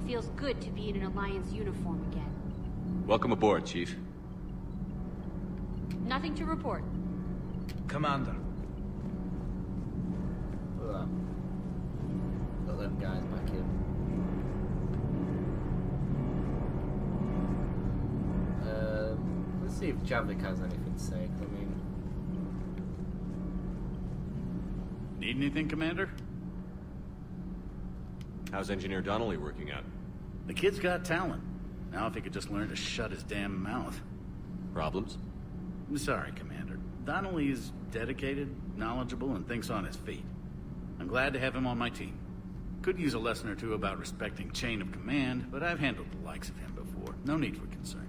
feels good to be in an Alliance uniform again. Welcome aboard, Chief. Nothing to report. Commander. Got them guys back in. Let's see if Javik has anything to say. I mean... Need anything, Commander? How's Engineer Donnelly working out? The kid's got talent. Now if he could just learn to shut his damn mouth. Problems? I'm sorry, Commander. Donnelly is dedicated, knowledgeable, and thinks on his feet. I'm glad to have him on my team. Could use a lesson or two about respecting chain of command, but I've handled the likes of him before. No need for concern.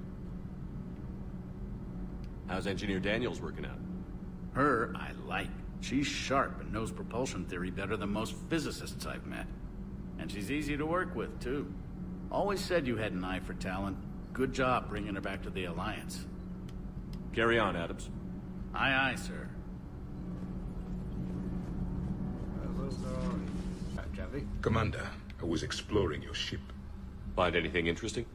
How's Engineer Daniels working out? Her, I like. She's sharp and knows propulsion theory better than most physicists I've met. And she's easy to work with, too. Always said you had an eye for talent. Good job bringing her back to the Alliance. Carry on, Adams. Aye, aye, sir. Commander, I was exploring your ship. Find anything interesting?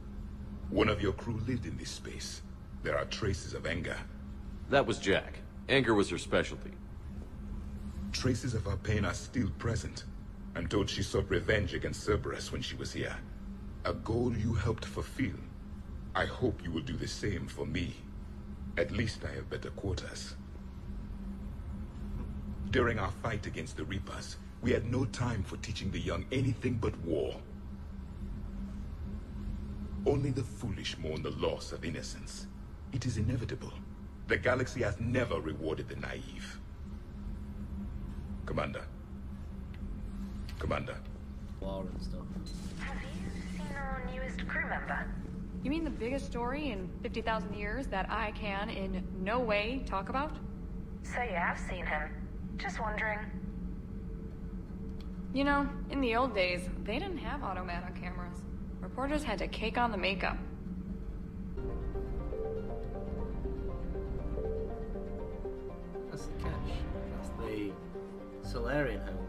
One of your crew lived in this space. There are traces of anger. That was Jack. Anger was her specialty. Traces of her pain are still present. I'm told she sought revenge against Cerberus when she was here. A goal you helped fulfill. I hope you will do the same for me. At least I have better quarters. During our fight against the Reapers, we had no time for teaching the young anything but war. Only the foolish mourn the loss of innocence. It is inevitable. The galaxy has never rewarded the naive. Commander. Commander. War and stuff. Have you seen our newest crew member? You mean the biggest story in 50,000 years that I can in no way talk about? So you have seen him. Just wondering. You know, in the old days, they didn't have automatic cameras. Reporters had to cake on the makeup. That's the catch. That's the Solarian homeworld.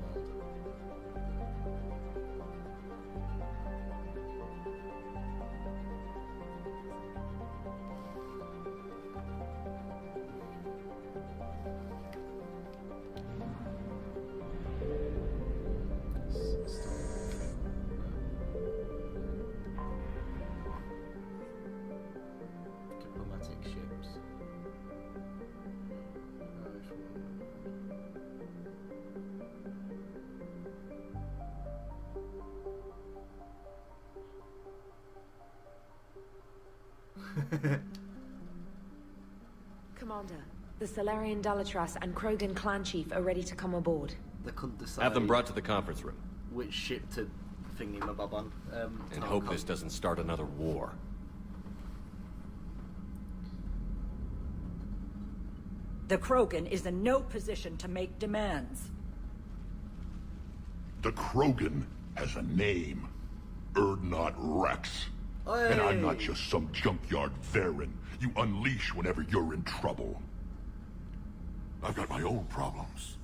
Diplomatic ships. Commander, the Solarian Dalatras and Krogan clan chief are ready to come aboard. They couldn't decide. Have them brought to the conference room. Which ship to thingy-mabob on. And hope this doesn't start another war. The Krogan is in no position to make demands. The Krogan has a name. Urdnot Rex. Hey. And I'm not just some junkyard Varen you unleash whenever you're in trouble. I've got my own problems.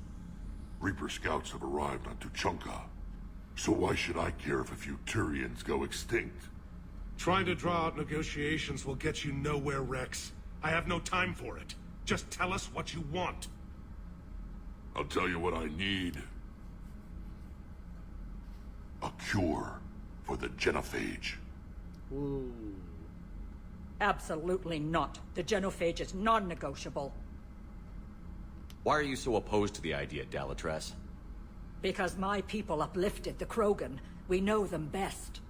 Reaper scouts have arrived on Tuchanka. So why should I care if a few Turians go extinct? Trying to draw out negotiations will get you nowhere, Rex. I have no time for it. Just tell us what you want. I'll tell you what I need. A cure for the genophage. Ooh. Absolutely not. The genophage is non-negotiable. Why are you so opposed to the idea, Dalatras? Because my people uplifted the Krogan. We know them best.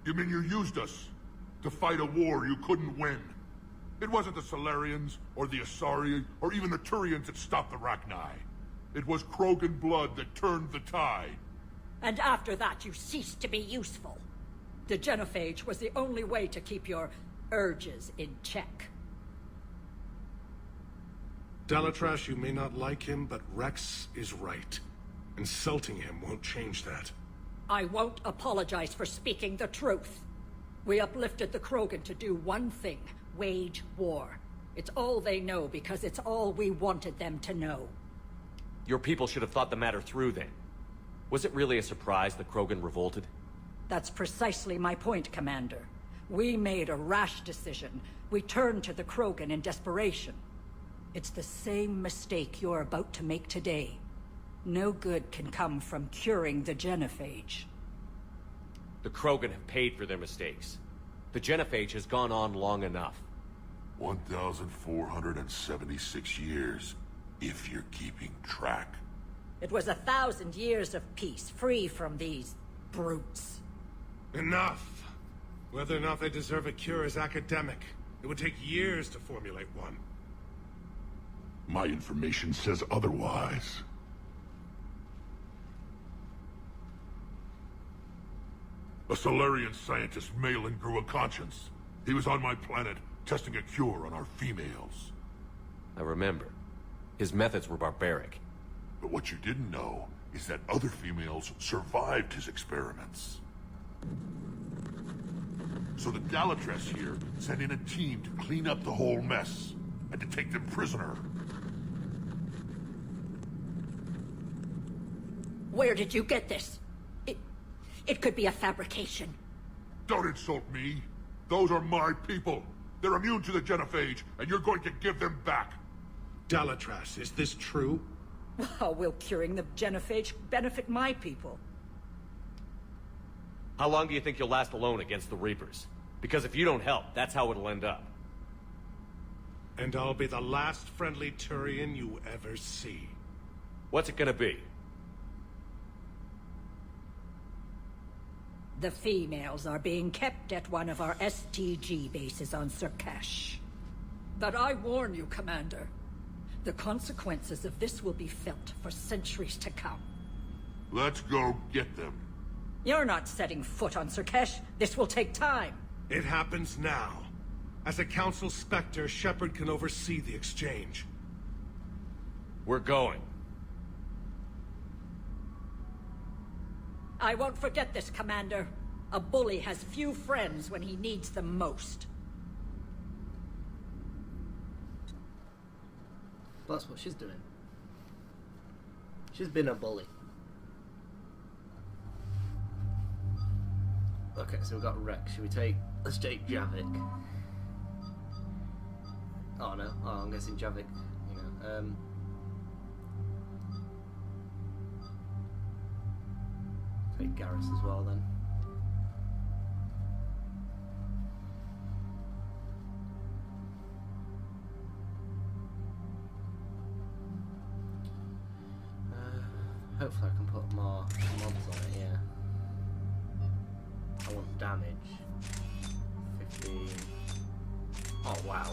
You mean you used us to fight a war you couldn't win? It wasn't the Solarians, or the Asari, or even the Turians that stopped the Rachni. It was Krogan blood that turned the tide. And after that, you ceased to be useful. The genophage was the only way to keep your urges in check. Dalatras, you may not like him, but Rex is right. Insulting him won't change that. I won't apologize for speaking the truth. We uplifted the Krogan to do one thing: wage war. It's all they know because it's all we wanted them to know. Your people should have thought the matter through then. Was it really a surprise the Krogan revolted? That's precisely my point, Commander. We made a rash decision. We turned to the Krogan in desperation. It's the same mistake you're about to make today. No good can come from curing the genophage. The Krogan have paid for their mistakes. The genophage has gone on long enough. 1,476 years, if you're keeping track. It was 1,000 years of peace, free from these brutes. Enough! Whether or not they deserve a cure is academic. It would take years to formulate one. My information says otherwise. A Solarian scientist, Malin, grew a conscience. He was on my planet, testing a cure on our females. I remember. His methods were barbaric. But what you didn't know is that other females survived his experiments. So the Dalatress here sent in a team to clean up the whole mess, and to take them prisoner. Where did you get this? It could be a fabrication. Don't insult me. Those are my people. They're immune to the genophage, and you're going to give them back. Dalatrass, is this true? How will curing the genophage benefit my people? How long do you think you'll last alone against the Reapers? Because if you don't help, that's how it'll end up. And I'll be the last friendly Turian you ever see. What's it gonna be? The females are being kept at one of our STG bases on Surkash. But I warn you, Commander. The consequences of this will be felt for centuries to come. Let's go get them. You're not setting foot on Surkash. This will take time. It happens now. As a Council Spectre, Shepard can oversee the exchange. We're going. I won't forget this, Commander. A bully has few friends when he needs them most. Well, that's what she's doing. She's been a bully. Okay, so we've got Rex. Should we take... Let's take Javik. Oh no, oh, I'm guessing Javik, you know, take Garrus as well then. Hopefully I can put more mobs on it, yeah. I want damage. 15. Oh wow.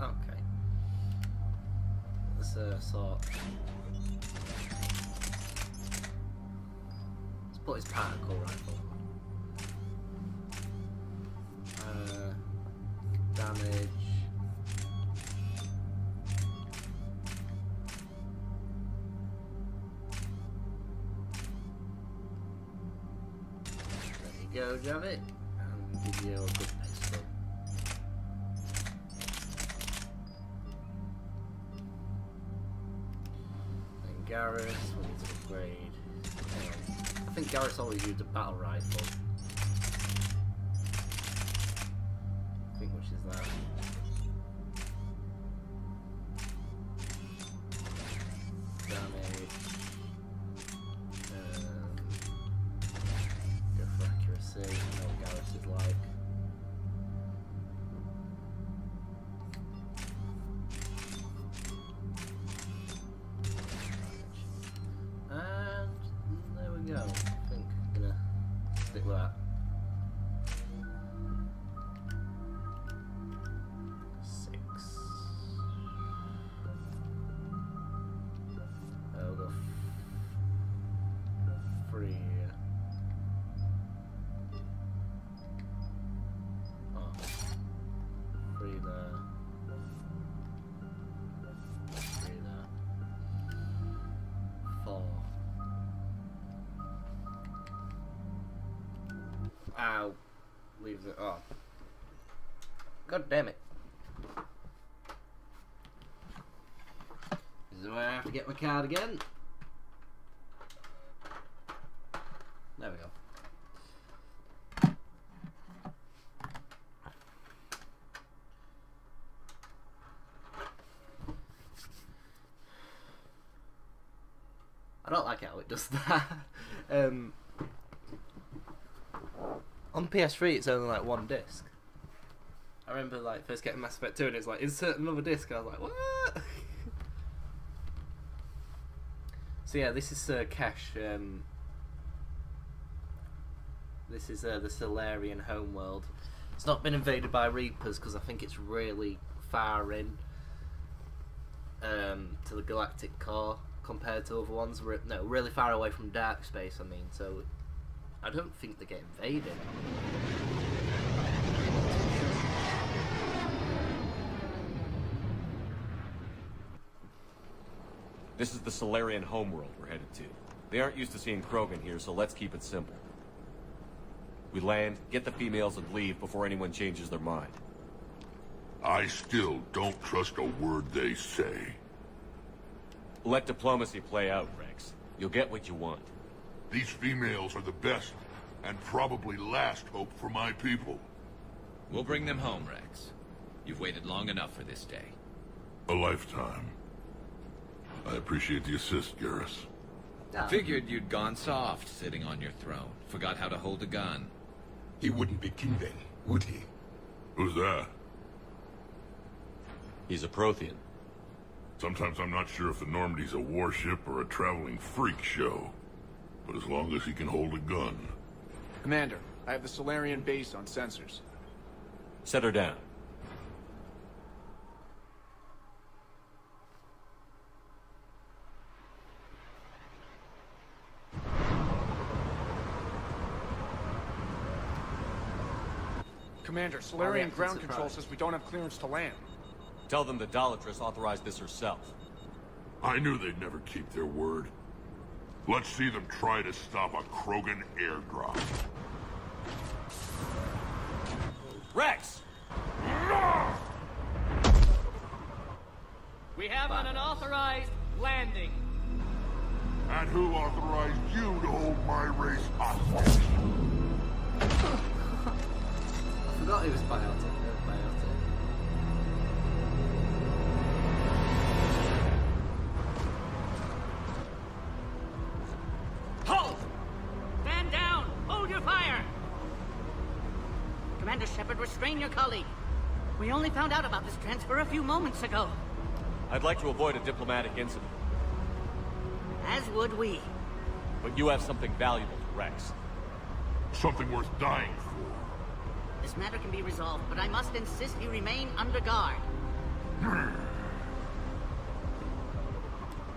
Okay. Let's sort. Let's put his particle rifle. Damage. There you go, Javik, and give you a good pistol. And Garrus, we need to upgrade. I think Garrus always used a battle rifle. I think which is that. Damage. Go for accuracy. I know what Garrus is like. And there we go. I think I'm gonna stick with that. leaves it on. God damn it. This is where I have to get my card again. There we go. I don't like how it does that. On PS3 it's only like one disc. I remember like first getting Mass Effect 2 and it's like insert another disc. I was like, what? So yeah, this is Cash. This is the Solarian homeworld. It's not been invaded by Reapers because I think it's really far in to the galactic core compared to other ones. No, really far away from dark space, I mean, so I don't think they get invaded. This is the Solarian homeworld we're headed to. They aren't used to seeing Krogan here, so let's keep it simple. We land, get the females, and leave before anyone changes their mind. I still don't trust a word they say. Let diplomacy play out, Rex. You'll get what you want. These females are the best and probably last hope for my people. We'll bring them home, Rex. You've waited long enough for this day. A lifetime. I appreciate the assist, Garrus. Figured you'd gone soft sitting on your throne. Forgot how to hold a gun. He wouldn't be king then, would he? Who's that? He's a Prothean. Sometimes I'm not sure if the Normandy's a warship or a traveling freak show. But as long as he can hold a gun. Commander, I have the Solarian base on sensors. Set her down. Commander, Solarian ground control says we don't have clearance to land. Tell them the Dolatress authorized this herself. I knew they'd never keep their word. Let's see them try to stop a Krogan airdrop. Rex! We have an unauthorized landing. And who authorized you to hold my race hostage? I forgot he was biotic. Halt! Stand down! Hold your fire! Commander Shepard, restrain your colleague. We only found out about this transfer a few moments ago. I'd like to avoid a diplomatic incident. As would we. But you have something valuable to Rex. Something worth dying for. This matter can be resolved, but I must insist you remain under guard.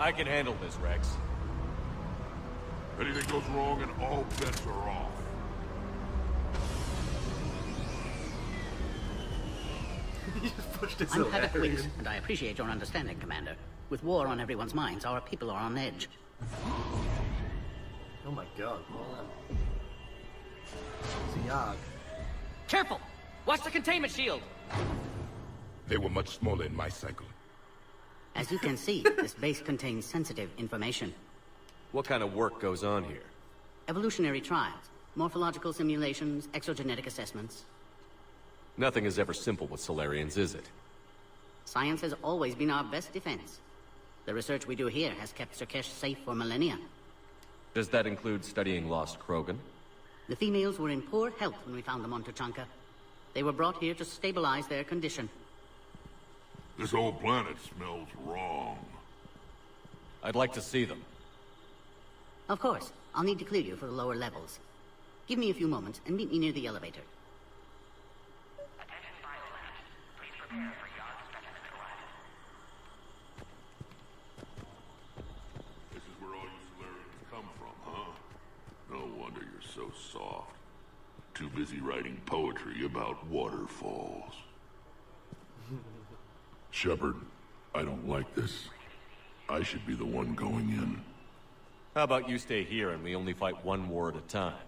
I can handle this, Rex. If anything goes wrong and all bets are off. I'm Havoc Wicks, and I appreciate your understanding, Commander. With war on everyone's minds, our people are on edge. Oh my god, it's a Yarg. Careful! Watch the containment shield! They were much smaller in my cycle. As you can see, this base contains sensitive information. What kind of work goes on here? Evolutionary trials, morphological simulations, exogenetic assessments. Nothing is ever simple with Solarians, is it? Science has always been our best defense. The research we do here has kept Sirkesh safe for millennia. Does that include studying lost Krogan? The females were in poor health when we found them on Tuchanka. They were brought here to stabilize their condition. This whole planet smells wrong. I'd like to see them. Of course. I'll need to clear you for the lower levels. Give me a few moments and meet me near the elevator. This is where all you Solarians come from, huh? No wonder you're so soft. Too busy writing poetry about waterfalls. Shepard, I don't like this. I should be the one going in. How about you stay here and we only fight one war at a time?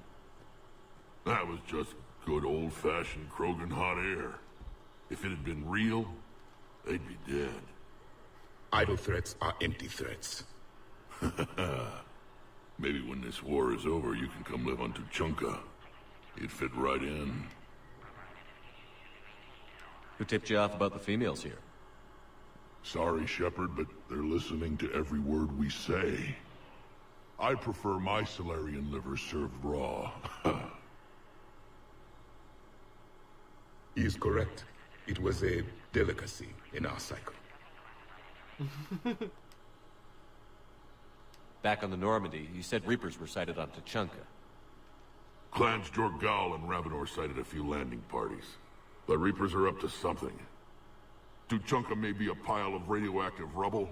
That was just Good old-fashioned Krogan hot air. If it had been real, they'd be dead. Idle threats are empty threats. Maybe when this war is over, you can come live on Tuchanka. You'd fit right in. Who tipped you off about the females here? Sorry, Shepard, but they're listening to every word we say. I prefer my Solarian liver served raw. He is correct. It was a delicacy in our cycle. Back on the Normandy, you said Reapers were sighted on Tuchanka. Clans Jorgal and Ravenor sighted a few landing parties. The Reapers are up to something. Tuchanka may be a pile of radioactive rubble,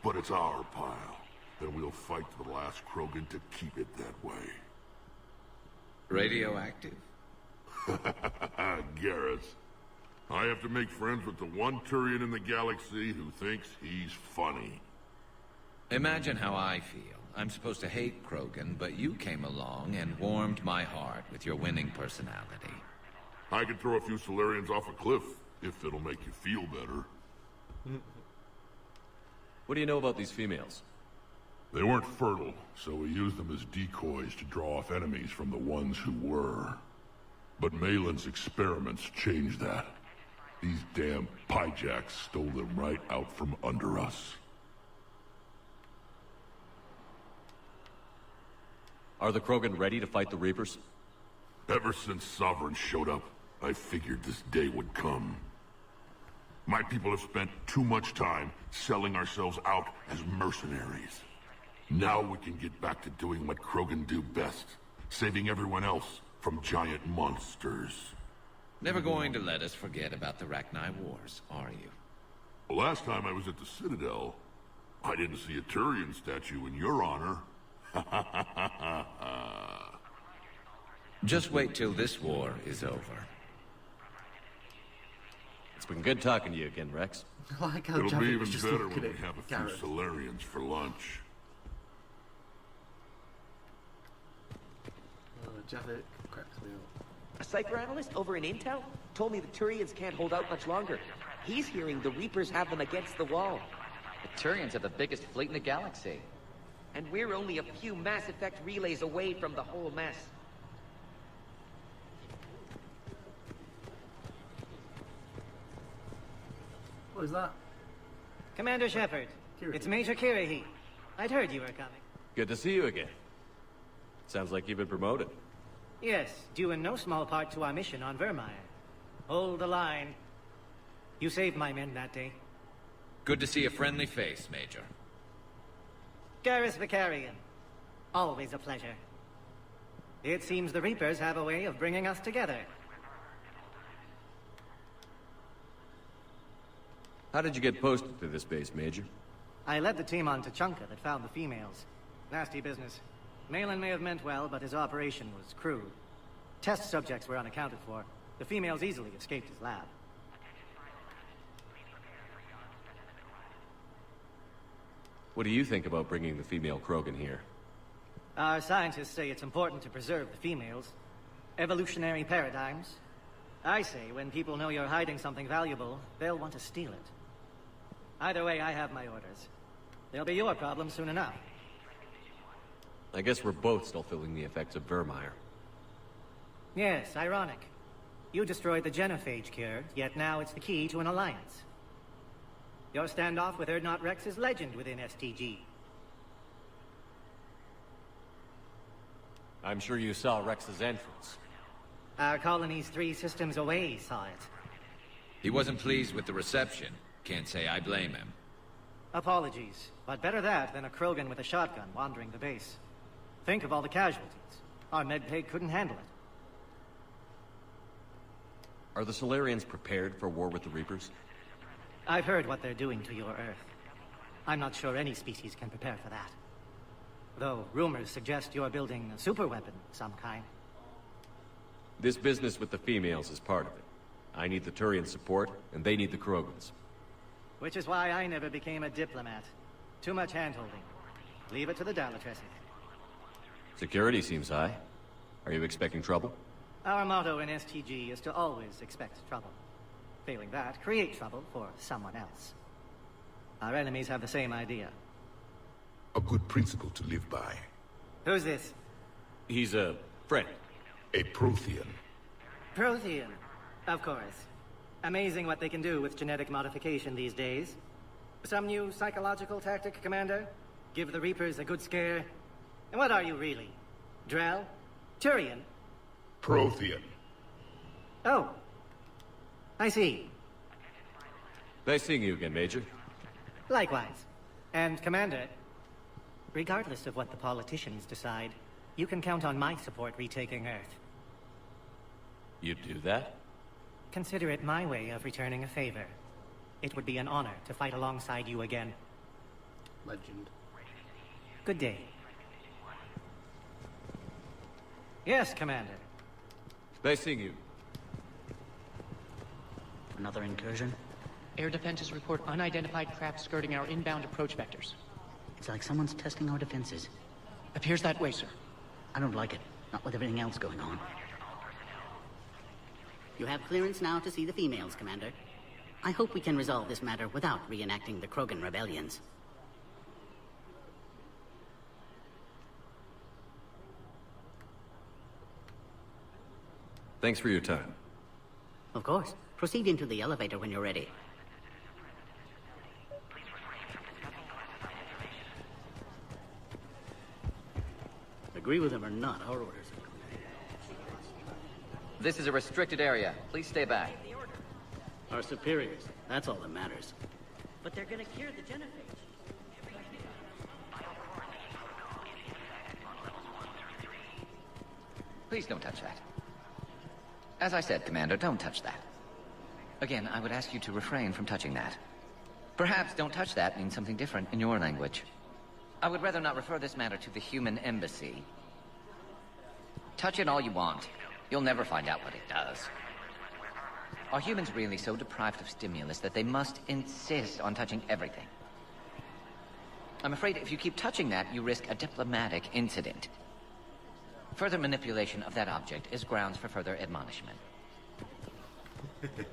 but it's our pile. And we'll fight to the last Krogan to keep it that way. Radioactive? Garrus. I have to make friends with the one Turian in the galaxy who thinks he's funny. Imagine how I feel. I'm supposed to hate Krogan, but you came along and warmed my heart with your winning personality. I could throw a few Solarians off a cliff, if it'll make you feel better. What do you know about these females? They weren't fertile, so we used them as decoys to draw off enemies from the ones who were. But Malin's experiments changed that. These damn Pyjaks stole them right out from under us. Are the Krogan ready to fight the Reapers? Ever since Sovereign showed up, I figured this day would come. My people have spent too much time selling ourselves out as mercenaries. Now we can get back to doing what Krogan do best, saving everyone else from giant monsters. Never going to let us forget about the Rachni Wars, are you? The last time I was at the Citadel, I didn't see a Turian statue in your honor. Just wait till this war is over. It's been good talking to you again, Rex. Like how It'll be Javik even was just better looking when we at have a few Garrus. Solarians for lunch. Javik cracks me up. A psychoanalyst over in Intel told me the Turians can't hold out much longer. He's hearing the Reapers have them against the wall. The Turians have the biggest fleet in the galaxy. And we're only a few Mass Effect relays away from the whole mess. What is that? Commander Shepard, it's Major Kirahi. I'd heard you were coming. Good to see you again. Sounds like you've been promoted. Yes, due in no small part to our mission on Vermeer. Hold the line. You saved my men that day. Good to see a friendly face, Major. Garrus Vicarian. Always a pleasure. It seems the Reapers have a way of bringing us together. How did you get posted to this base, Major? I led the team on Tuchanka that found the females. Nasty business. Malin may have meant well, but his operation was crude. Test subjects were unaccounted for. The females easily escaped his lab. What do you think about bringing the female Krogan here? Our scientists say it's important to preserve the females. Evolutionary paradigms. I say when people know you're hiding something valuable, they'll want to steal it. Either way, I have my orders. They'll be your problem soon enough. I guess we're both still feeling the effects of Vermeer. Yes, ironic. You destroyed the genophage cure, yet now it's the key to an alliance. Your standoff with Erdnot Rex is legend within STG. I'm sure you saw Rex's entrance. Our colony's 3 systems away saw it. He wasn't pleased with the reception. Can't say I blame him. Apologies, but better that than a Krogan with a shotgun wandering the base. Think of all the casualties. Our medbay couldn't handle it. Are the Solarians prepared for war with the Reapers? I've heard what they're doing to your Earth. I'm not sure any species can prepare for that. Though rumors suggest you're building a superweapon of some kind. This business with the females is part of it. I need the Turian support, and they need the Krogans. Which is why I never became a diplomat. Too much hand-holding. Leave it to the Dalatressi. Security seems high. Are you expecting trouble? Our motto in STG is to always expect trouble. Failing that, create trouble for someone else. Our enemies have the same idea. A good principle to live by. Who's this? He's a friend. A Prothean. Prothean. Of course. Amazing what they can do with genetic modification these days. Some new psychological tactic, Commander? Give the Reapers a good scare? And what are you really? Drell? Turian? Prothean. Oh. I see. Nice seeing you again, Major. Likewise. And Commander, regardless of what the politicians decide, you can count on my support retaking Earth. You'd do that? Consider it my way of returning a favor. It would be an honor to fight alongside you again. Legend. Good day. Yes, Commander. Nice seeing you. Another incursion? Air defenses report unidentified craft skirting our inbound approach vectors. It's like someone's testing our defenses. Appears that way, sir. I don't like it. Not with everything else going on. You have clearance now to see the females, Commander. I hope we can resolve this matter without reenacting the Krogan rebellions. Thanks for your time. Of course. Proceed into the elevator when you're ready. Agree with him or not, our orders. This is a restricted area. Please stay back. Our superiors. That's all that matters. But they're gonna cure the genophage. Please don't touch that. As I said, Commander, don't touch that. Again, I would ask you to refrain from touching that. Perhaps don't touch that means something different in your language. I would rather not refer this matter to the human embassy. Touch it all you want. You'll never find out what it does. Are humans really so deprived of stimulus that they must insist on touching everything? I'm afraid if you keep touching that, you risk a diplomatic incident. Further manipulation of that object is grounds for further admonishment. Okay.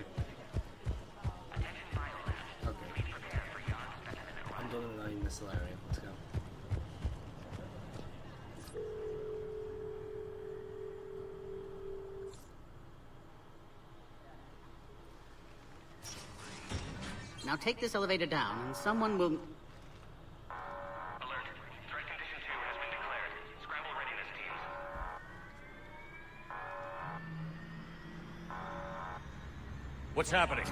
I'm done annoying this area. Let's go. Now take this elevator down, and someone will... Alert. Threat condition 2 has been declared. Scramble readiness teams. What's happening?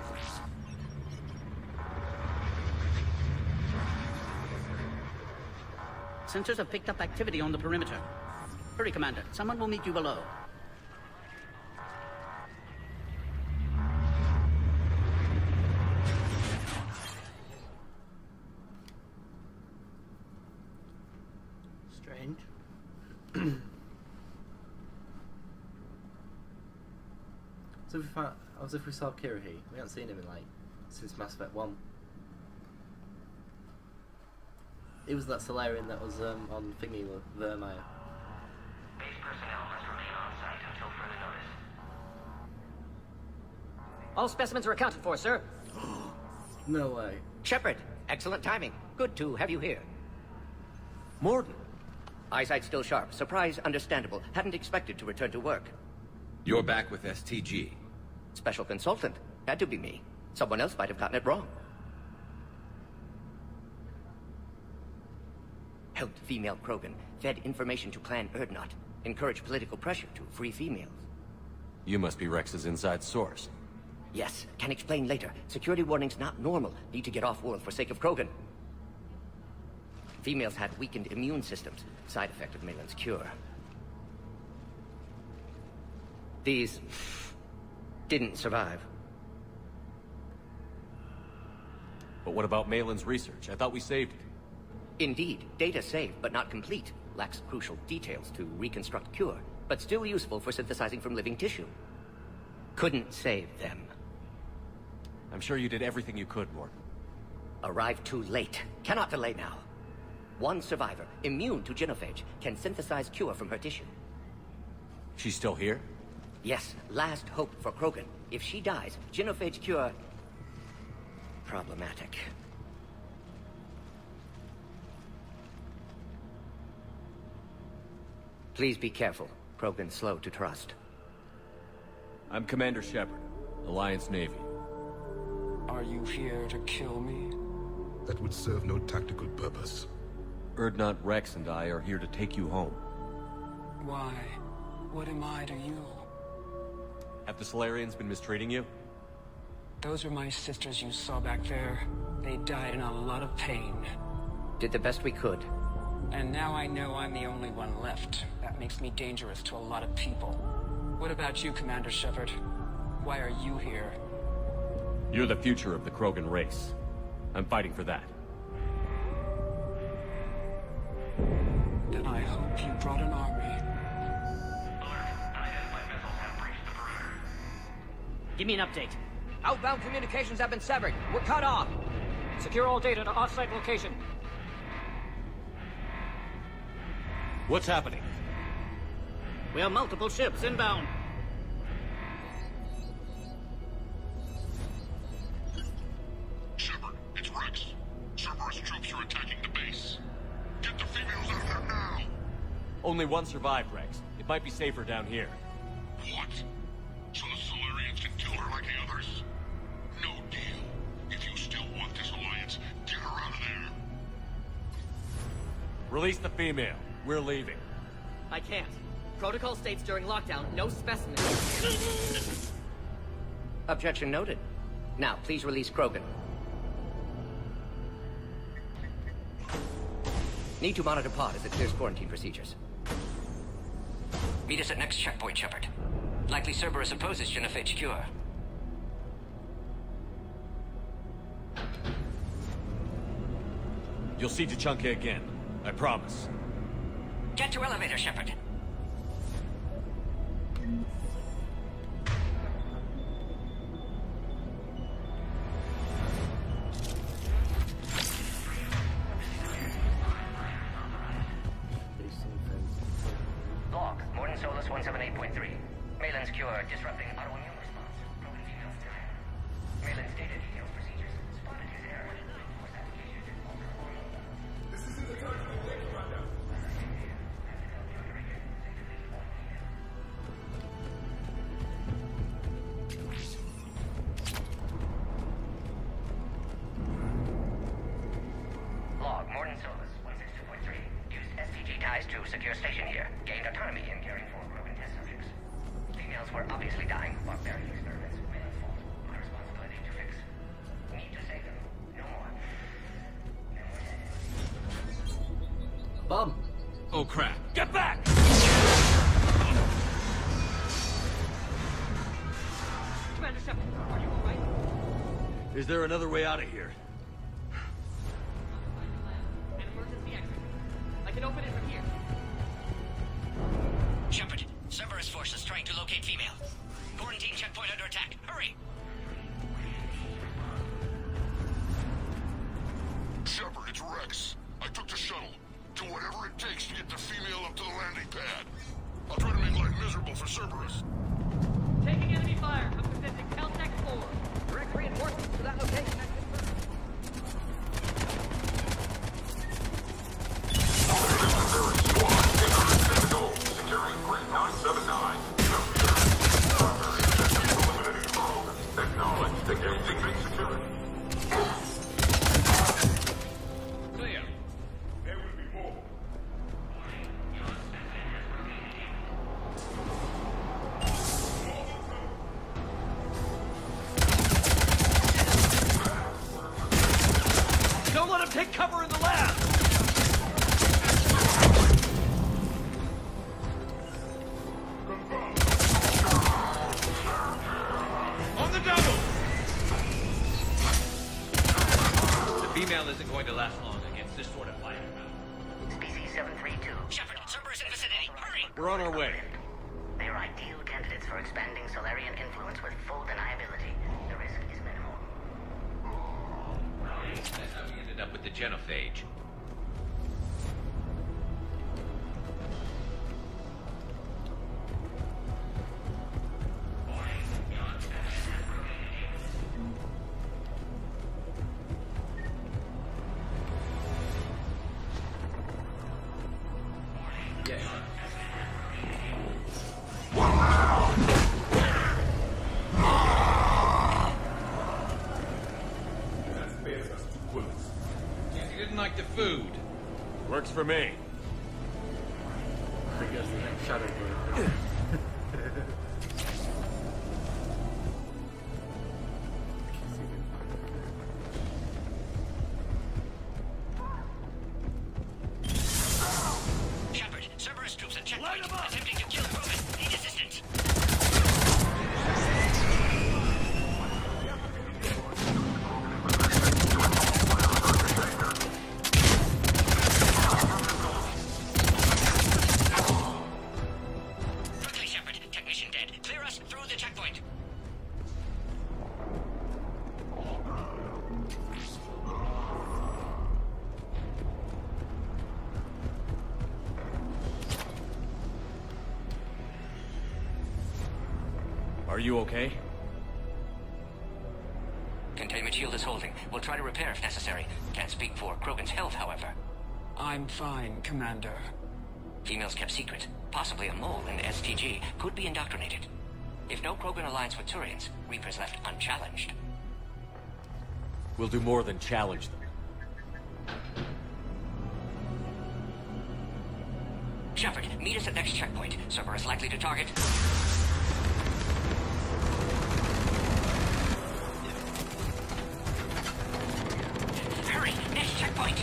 Sensors have picked up activity on the perimeter. Hurry, Commander. Someone will meet you below. Strange. So we found, as if we saw Kirahi. We haven't seen him in since Mass Effect 1. It was that Solarian that was on Thingy with Vermeer. Base personnel must remain on site until further notice. All specimens are accounted for, sir. No way. Shepard, excellent timing. Good to have you here. Morden. Eyesight still sharp. Surprise understandable. Hadn't expected to return to work. You're back with STG. Special consultant. Had to be me. Someone else might have gotten it wrong. Helped female Krogan. Fed information to Clan Erdnot. Encouraged political pressure to free females. You must be Rex's inside source. Yes, can explain later. Security warnings not normal. Need to get off-world for sake of Krogan. Females had weakened immune systems. Side effect of Malin's cure. These... didn't survive. But what about Malin's research? I thought we saved it. Indeed, data saved, but not complete. Lacks crucial details to reconstruct cure, but still useful for synthesizing from living tissue. Couldn't save them. I'm sure you did everything you could, Morton. Arrived too late. Cannot delay now. One survivor, immune to genophage, can synthesize cure from her tissue. She's still here? Yes, last hope for Krogan. If she dies, genophage cure... problematic. Please be careful. Krogan's slow to trust. I'm Commander Shepard, Alliance Navy. Are you here to kill me? That would serve no tactical purpose. Urdnot Rex and I are here to take you home. Why? What am I to you? Have the Solarians been mistreating you? Those are my sisters you saw back there. They died in a lot of pain. Did the best we could. And now I know I'm the only one left. That makes me dangerous to a lot of people. What about you, Commander Shepard? Why are you here? You're the future of the Krogan race. I'm fighting for that. Then I hope you brought an army. Give me an update. Outbound communications have been severed. We're cut off. Secure all data to off-site location. What's happening? We have multiple ships inbound. Shepard, it's Rex. Cerberus troops are attacking the base. Get the females out of there now! Only one survived, Rex. It might be safer down here. What? So the Solarians can kill her like the others? No deal. If you still want this alliance, get her out of there. Release the female. We're leaving. I can't. Protocol states during lockdown, no specimens. Objection noted. Now, please release Krogan. Need to monitor pod as it clears quarantine procedures. Meet us at next checkpoint, Shepard. Likely Cerberus opposes genophage cure. You'll see Tuchanka again. I promise. Get to elevator, Shepard. Log, Morton Solus 178.3. Malin's cure disrupting autoimmune response. Proven females to him. Malin's data details procedures. Spotted his error. This isn't the time to be late right now. Log, Morton Solus 162.3. Used SPG ties to secure station here. Gained autonomy in caring for Krogan test subjects. Females were obviously dying. Barbarian experiments. Malin's fault. My responsibility to fix. Need to save them. No more. Bum. Oh crap. Get back! Commander Shepard, are you alright? Is there another way out of here? An emergency exit. I can open it from here. Shepard, Cerberus forces trying to locate female. Quarantine checkpoint under attack. Hurry! Shepard, it's Rex. I took the shuttle. Do whatever it takes to get the female up to the landing pad. I'll try to make life miserable for Cerberus. Taking enemy fire. I'm presenting Caltech 4. Direct reinforcements to that location at confirmed. Securing Green 979. Acknowledge. Engaging main security. Clear. There will be more. Don't let him take cover in the lab! On the double! The female isn't going to last long against this sort of fighting. Species 732. Shepard, Cerberus in vicinity. Hurry! We're on our way. They are ideal candidates for expanding Solarian influence with full deniability. The risk is minimal. That's how we ended up with the genophage. food. Works for me. I guess the next shadow group. Shepard, Cerberus troops at checkpoint. Attempting to kill Krogan. Need assistance. Quickly, Shepard. Technician dead. Clear us through the checkpoint. Are you okay? Containment shield is holding. We'll try to repair if necessary. Can't speak for Krogan's health, however. I'm fine, Commander. Females kept secret. Possibly a mole in STG. Could be indoctrinated. If no Krogan alliance with Turians, Reapers left unchallenged. We'll do more than challenge them. Shepard, meet us at next checkpoint. Cerberus likely to target. Hurry! Next checkpoint!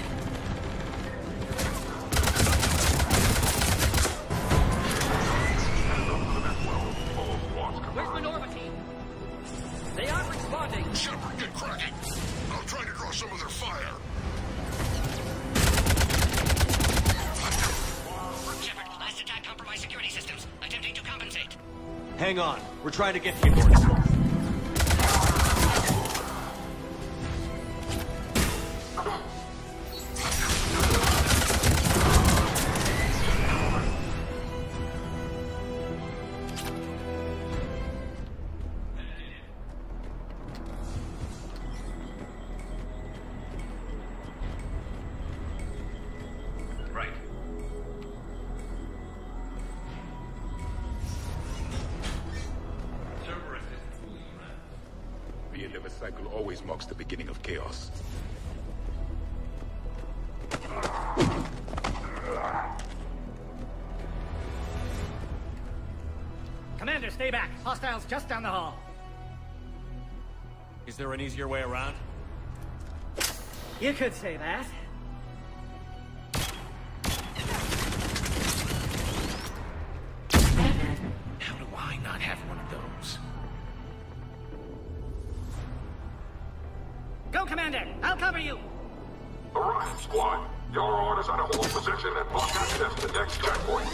Where's the Norma team? They aren't responding. Shepard, get cracking. I'll try to draw some of their fire. Shepard, last attack compromised security systems. Attempting to compensate. Hang on. We're trying to get to you, Mortis. Right. Cerberus isn't fooling around. The end of a cycle always marks the beginning of chaos. Commander, stay back. Hostiles just down the hall. Is there an easier way around? You could say that. How do I not have one of those? Go, Commander! I'll cover you! Arrive, squad. Your orders are to hold position and block access to the next checkpoint.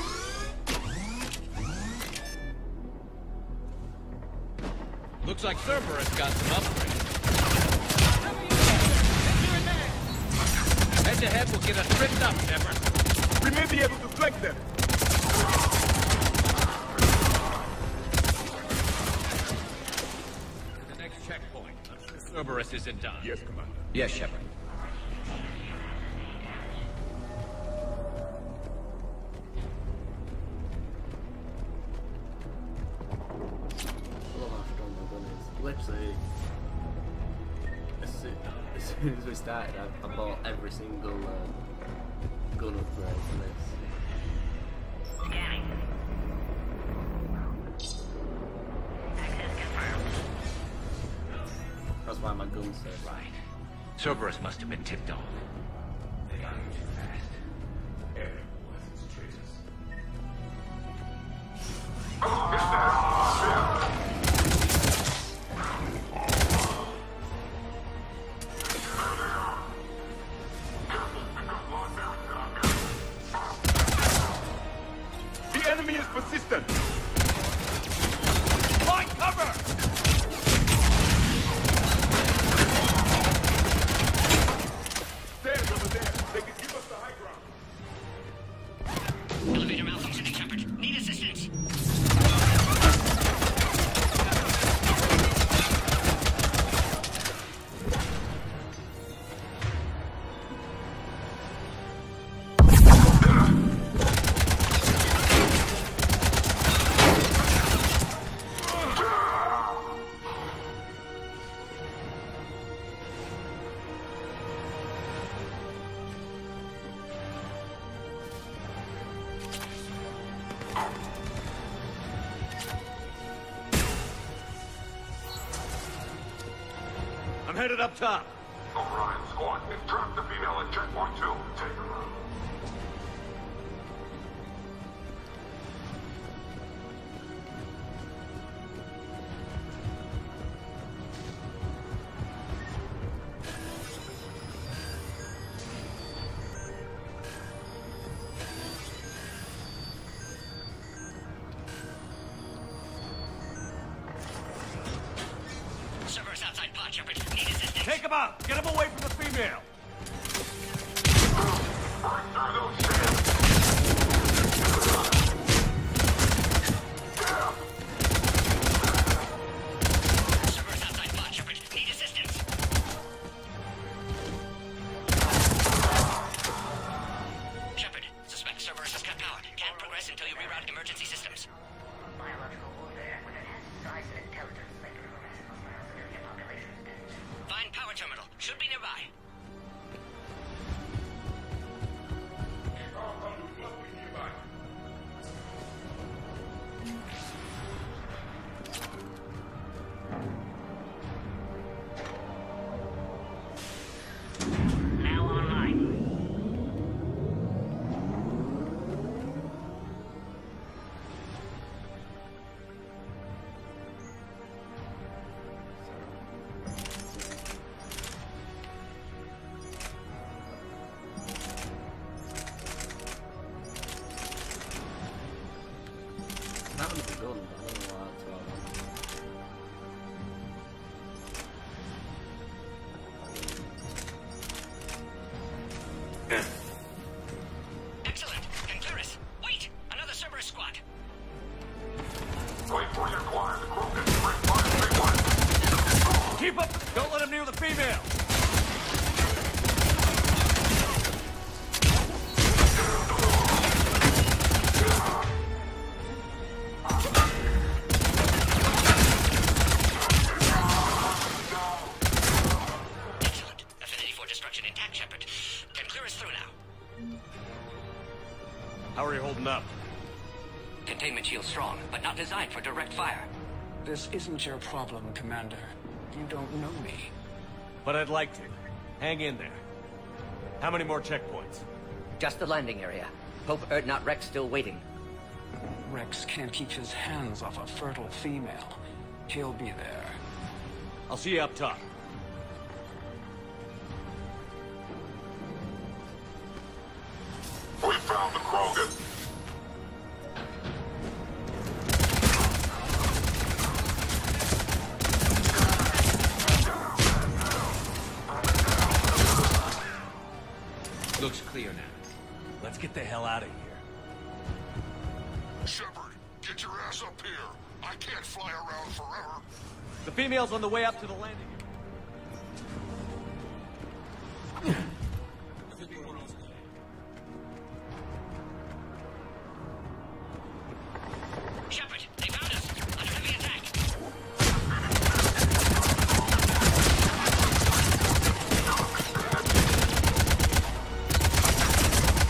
Looks like Cerberus got some upgrades. Head-to-head will get us tripped up, Shepard. We may be able to flank them. To the next checkpoint. Cerberus isn't done. Yes, Commander. Yes, Shepard. I love how strong my gun is. Literally, as soon as we started, I bought every single gun upgrade for this. Scanning. Access confirmed. That's why my gun's so Right. Cerberus must have been tipped off. They got here too fast. Everyone has its traces. The enemy is persistent. Find cover! Stairs over there. They can give us the high ground. headed up top. Orion squad, they've trapped the female at checkpoint 2. Take her out. Servers outside pod, Shepard. Need assistance. Take him out! Get him away from the female! Servers outside pod, Shepard. Need assistance. Shepard, suspect Cerberus has cut power. Can't progress until you reroute emergency systems. Biological warfare with enhanced size and intelligence that can harass hostile civilian populations. Find power terminal. Should be nearby. Now online. That one's a gun, but I don't know why it's all Excellent. Concurus. Wait! Another Cerberus squad. Wait for your client. Krogan, bring fire. Keep up! Don't let him near the female! Excellent. Affinity for destruction intact, Shepard. Can clear us through now. How are you holding up? Containment shield strong, but not designed for direct fire. This isn't your problem, Commander. You don't know me. But I'd like to. Hang in there. How many more checkpoints? Just the landing area. Hope not Rex still waiting. Rex can't keep his hands off a fertile female. He'll be there. I'll see you up top. We found the Krogan. Looks clear now. Let's get the hell out of here. Shepard, get your ass up here. I can't fly around forever. The female's on the way up to the landing. Shepard, they found us. Under heavy attack.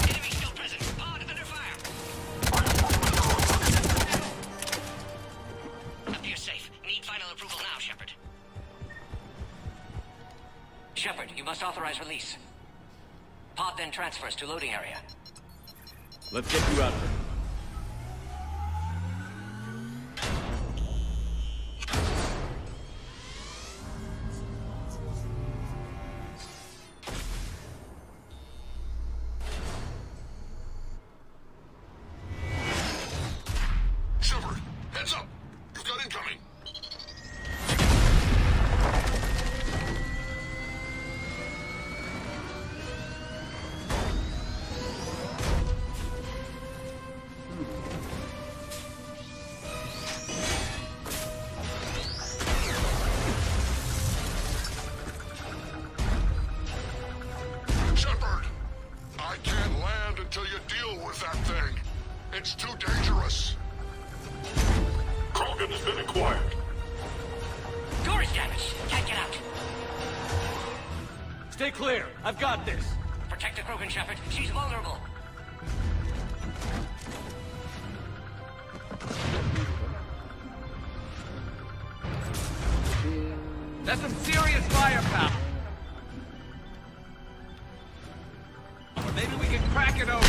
Enemy still present. Pod under fire. Appears safe. Need final approval now, Shepard. Shepard, you must authorize release. Pod then transfers to loading area. Let's get you out there. Shepard, heads up. You've got incoming. Shepard, I can't land until you deal with that thing. It's too dangerous. Krogan has been acquired. Door is damaged. Can't get out. Stay clear. I've got this. Protect the Krogan, Shepard. She's vulnerable. That's some serious firepower. Maybe we can crack it open.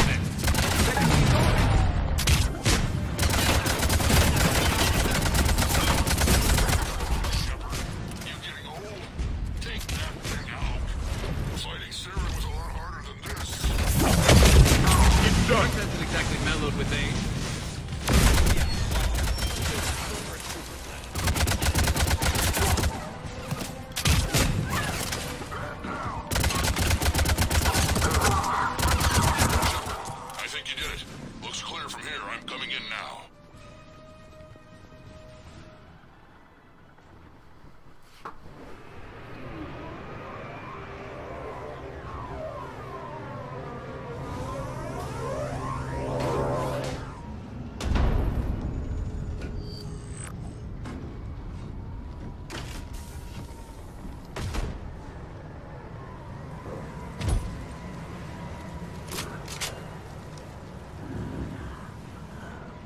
Dark isn't exactly mellowed with age. I think you did it. Looks clear from here. I'm coming in now.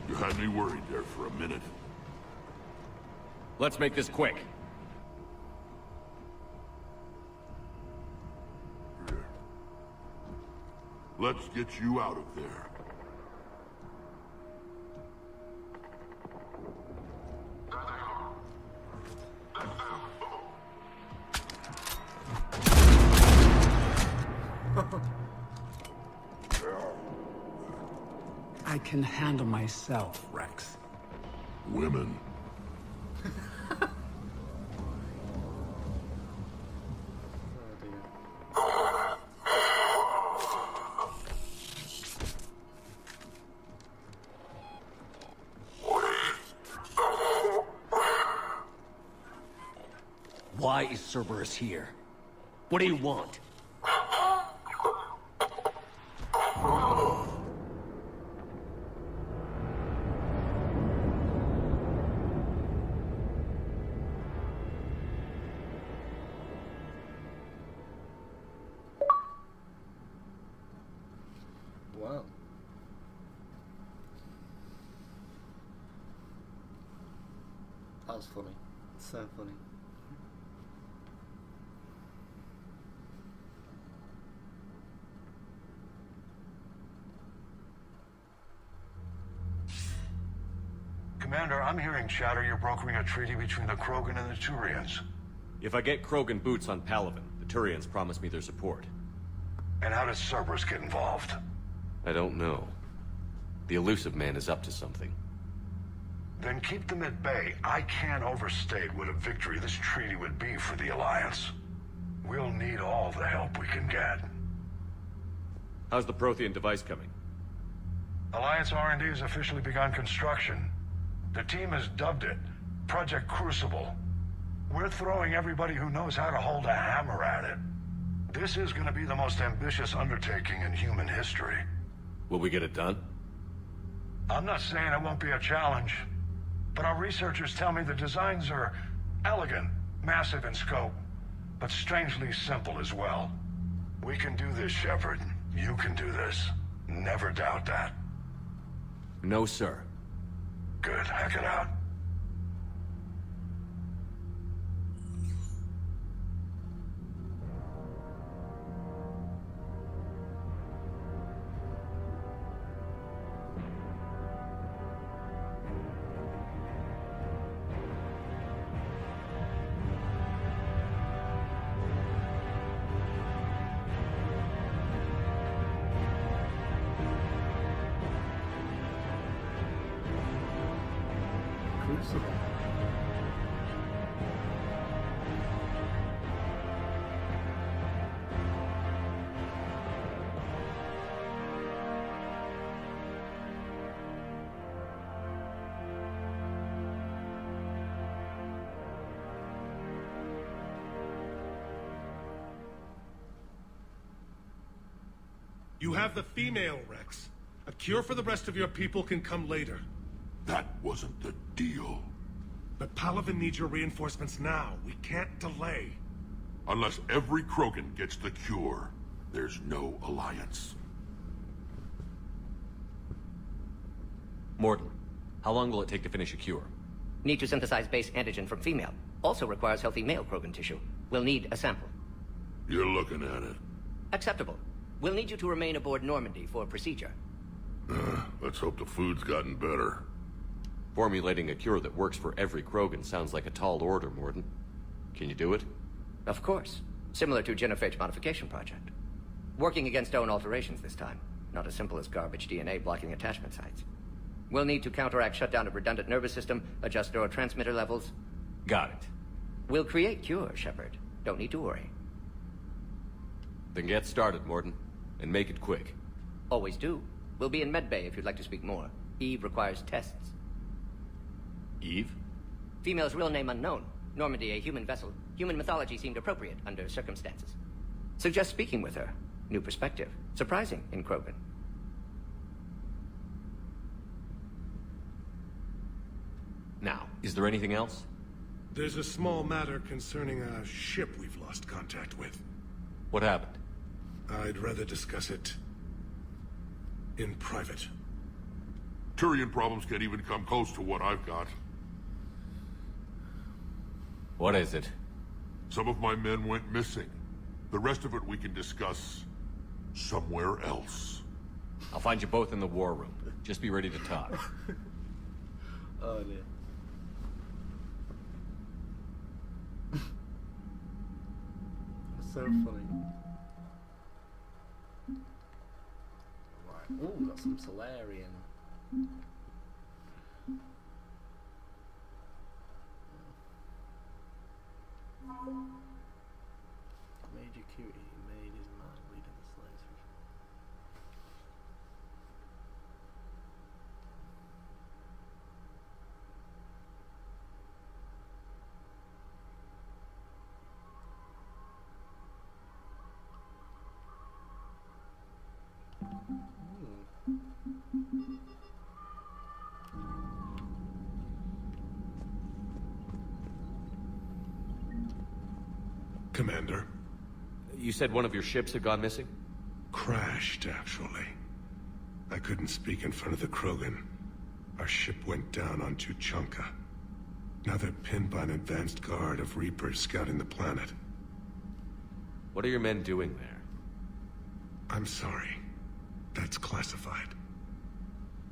You had me worried there for a minute. Let's make this quick. Here. Let's get you out of there. I can handle myself, Rex. Women. Why is Cerberus here? What do you want? Wow. That was funny. So funny. Commander, I'm hearing chatter you're brokering a treaty between the Krogan and the Turians. If I get Krogan boots on Palaven, the Turians promise me their support. And how does Cerberus get involved? I don't know. The elusive man is up to something. Then keep them at bay. I can't overstate what a victory this treaty would be for the Alliance. We'll need all the help we can get. How's the Prothean device coming? Alliance R&D has officially begun construction. The team has dubbed it Project Crucible. We're throwing everybody who knows how to hold a hammer at it. This is going to be the most ambitious undertaking in human history. Will we get it done? I'm not saying it won't be a challenge, but our researchers tell me the designs are elegant, massive in scope, but strangely simple as well. We can do this, Shepard. You can do this. Never doubt that. No, sir. Good. Hack it out. You have the female, Rex. A cure for the rest of your people can come later. That wasn't the deal. But Palaven needs your reinforcements now. We can't delay. Unless every Krogan gets the cure, there's no alliance. Mordin, how long will it take to finish a cure? Need to synthesize base antigen from female. Also requires healthy male Krogan tissue. We'll need a sample. You're looking at it. Acceptable. We'll need you to remain aboard Normandy for procedure. Let's hope the food's gotten better. Formulating a cure that works for every Krogan sounds like a tall order, Morden. Can you do it? Of course. Similar to Genophage modification project. Working against own alterations this time. Not as simple as garbage DNA blocking attachment sites. We'll need to counteract shutdown of redundant nervous system, adjust neurotransmitter levels. Got it. We'll create cure, Shepard. Don't need to worry. Then get started, Morden. And make it quick. Always do. We'll be in medbay if you'd like to speak more. Eve requires tests. Eve? Female's real name unknown. Normandy, a human vessel. Human mythology seemed appropriate under circumstances. Suggest speaking with her. New perspective. Surprising in Krogan. Now, is there anything else? There's a small matter concerning a ship we've lost contact with. What happened? I'd rather discuss it in private. Turian problems can't even come close to what I've got. What is it? Some of my men went missing. The rest of it we can discuss somewhere else. I'll find you both in the war room. Just be ready to talk. Oh dear. So funny. Right. Oh, got some Solarian. Major Cutie made his man leading the slaves. Commander. You said one of your ships had gone missing? Crashed, actually. I couldn't speak in front of the Krogan. Our ship went down on Tuchanka. Now they're pinned by an advanced guard of Reapers scouting the planet. What are your men doing there? I'm sorry. That's classified.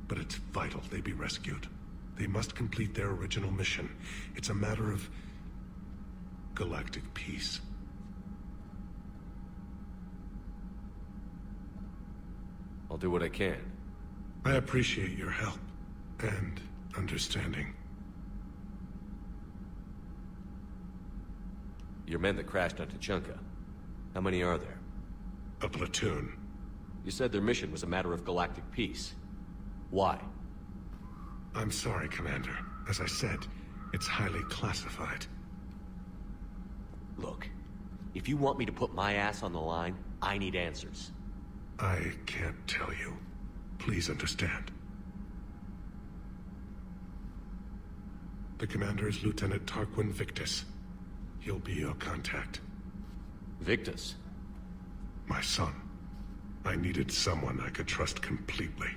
But it's vital they be rescued. They must complete their original mission. It's a matter of galactic peace. I'll do what I can. I appreciate your help and understanding. Your men that crashed on Tuchanka. How many are there? A platoon. You said their mission was a matter of galactic peace. Why? I'm sorry, Commander. As I said, it's highly classified. Look, if you want me to put my ass on the line, I need answers. I can't tell you. Please understand. The commander is Lieutenant Tarquin Victus. He'll be your contact. Victus? My son. I needed someone I could trust completely.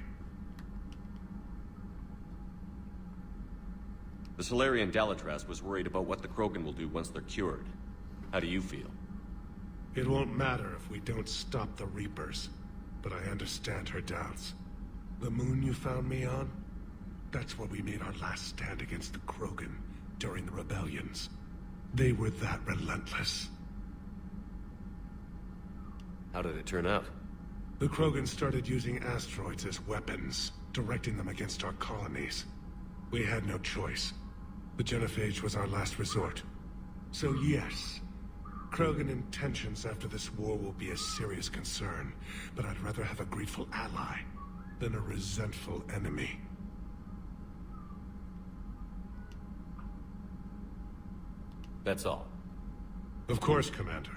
The Solarian Dalatras was worried about what the Krogan will do once they're cured. How do you feel? It won't matter if we don't stop the Reapers, but I understand her doubts. The moon you found me on? That's where we made our last stand against the Krogan during the rebellions. They were that relentless. How did it turn out? The Krogan started using asteroids as weapons, directing them against our colonies. We had no choice. The Genophage was our last resort. So yes, Krogan intentions after this war will be a serious concern, but I'd rather have a grateful ally than a resentful enemy. That's all. Of course, Commander.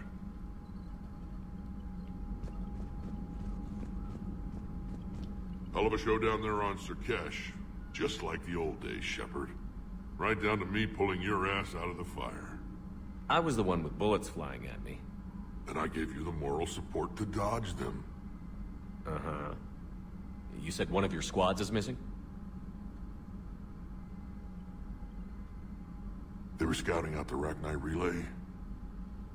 Hell of a show down there on Surkesh. Just like the old days, Shepard. Right down to me pulling your ass out of the fire. I was the one with bullets flying at me. And I gave you the moral support to dodge them. Uh-huh. You said one of your squads is missing? They were scouting out the Rachni relay.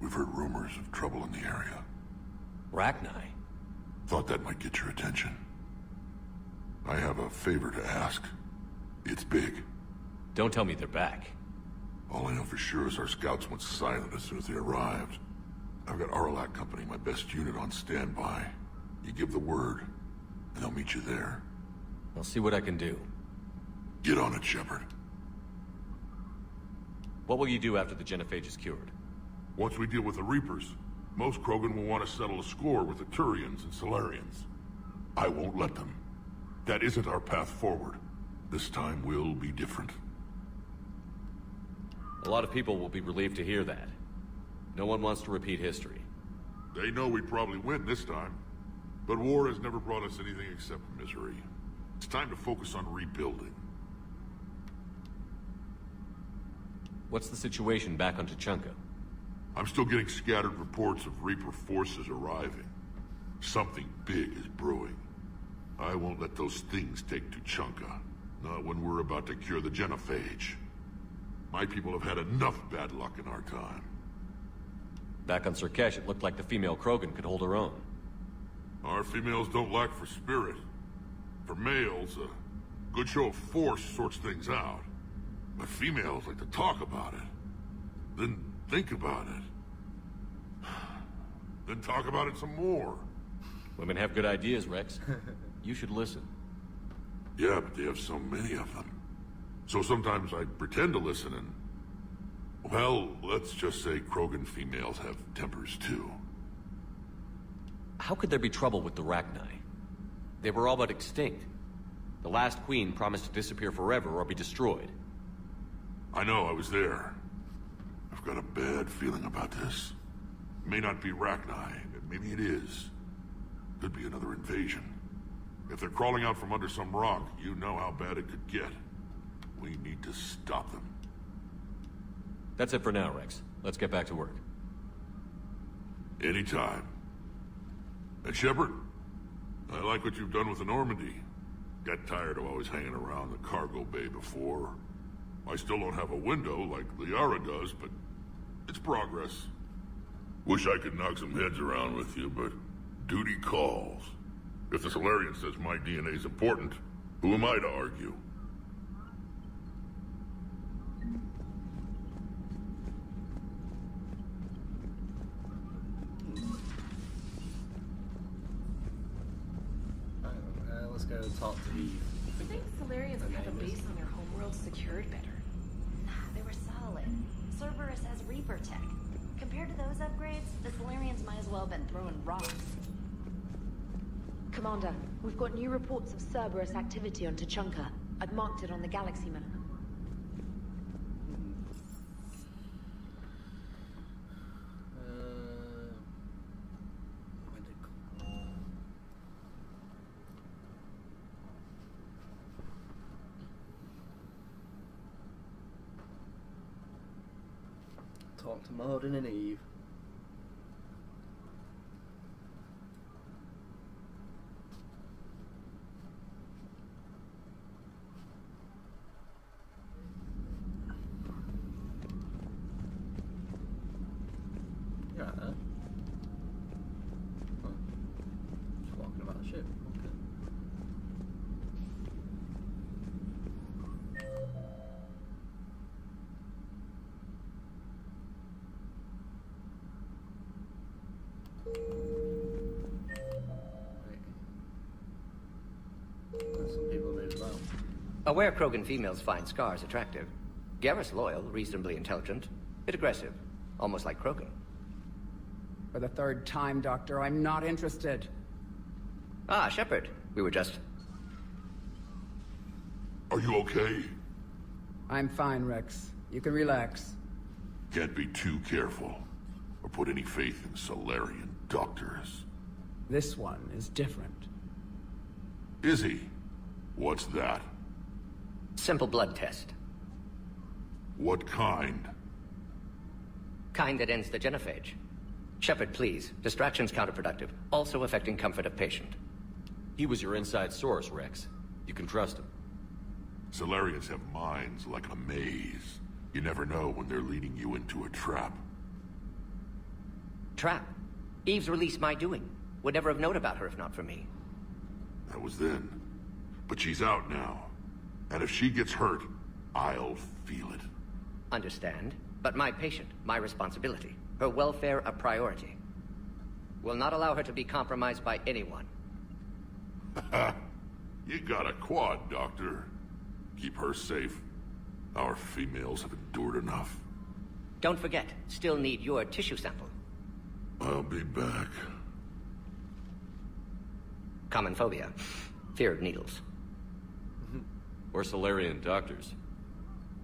We've heard rumors of trouble in the area. Rachni? Thought that might get your attention. I have a favor to ask. It's big. Don't tell me they're back. All I know for sure is our scouts went silent as soon as they arrived. I've got Aralac Company, my best unit, on standby. You give the word, and they'll meet you there. I'll see what I can do. Get on it, Shepard. What will you do after the genophage is cured? Once we deal with the Reapers, most Krogan will want to settle a score with the Turians and Solarians. I won't let them. That isn't our path forward. This time will be different. A lot of people will be relieved to hear that. No one wants to repeat history. They know we'd probably win this time. But war has never brought us anything except misery. It's time to focus on rebuilding. What's the situation back on Tuchanka? I'm still getting scattered reports of Reaper forces arriving. Something big is brewing. I won't let those things take Tuchanka. Not when we're about to cure the genophage. My people have had enough bad luck in our time. Back on Surkesh, it looked like the female Krogan could hold her own. Our females don't lack for spirit. For males, a good show of force sorts things out. But females like to talk about it. Then think about it. Then talk about it some more. Women have good ideas, Rex. You should listen. Yeah, but they have so many of them. So sometimes I pretend to listen and... Well, let's just say Krogan females have tempers too. How could there be trouble with the Rachni? They were all but extinct. The last queen promised to disappear forever or be destroyed. I know, I was there. I've got a bad feeling about this. It may not be Rachni, but maybe it is. Could be another invasion. If they're crawling out from under some rock, you know how bad it could get. We need to stop them. That's it for now, Rex. Let's get back to work. Anytime. And Shepard, I like what you've done with the Normandy. Got tired of always hanging around the cargo bay before. I still don't have a window like Liara does, but it's progress. Wish I could knock some heads around with you, but duty calls. If the Solarian says my DNA's important, who am I to argue? Let's go talk to Eve. I think Solarians would have a base on their homeworld secured better. Nah, they were solid. Cerberus has Reaper tech. Compared to those upgrades, the Solarians might as well have been throwing rocks. Commander, we've got new reports of Cerberus activity on Tuchanka. I've marked it on the galaxy map. Talk to Morden and Eve. You're right there. Oh. Just walking about the ship. Okay. Some people move about. Aware Krogan females find scars attractive. Garrus loyal, reasonably intelligent, bit aggressive, almost like Krogan. For the third time, Doctor, I'm not interested. Ah, Shepard. We were just... Are you okay? I'm fine, Rex. You can relax. Can't be too careful, or put any faith in Solarian doctors. This one is different. Is he? What's that? Simple blood test. What kind? Kind that ends the genophage. Shepard, please. Distraction's counterproductive, also affecting comfort of patient. He was your inside source, Rex. You can trust him. Solarians have minds like a maze. You never know when they're leading you into a trap. Trap? Eve's released my doing. Would never have known about her if not for me. That was then. But she's out now. And if she gets hurt, I'll feel it. Understand. But my patient, my responsibility. Her welfare a priority. Will not allow her to be compromised by anyone. You got a quad, Doctor. Keep her safe. Our females have endured enough. Don't forget, still need your tissue sample. I'll be back. Common phobia. Fear of needles. Or Solarian doctors.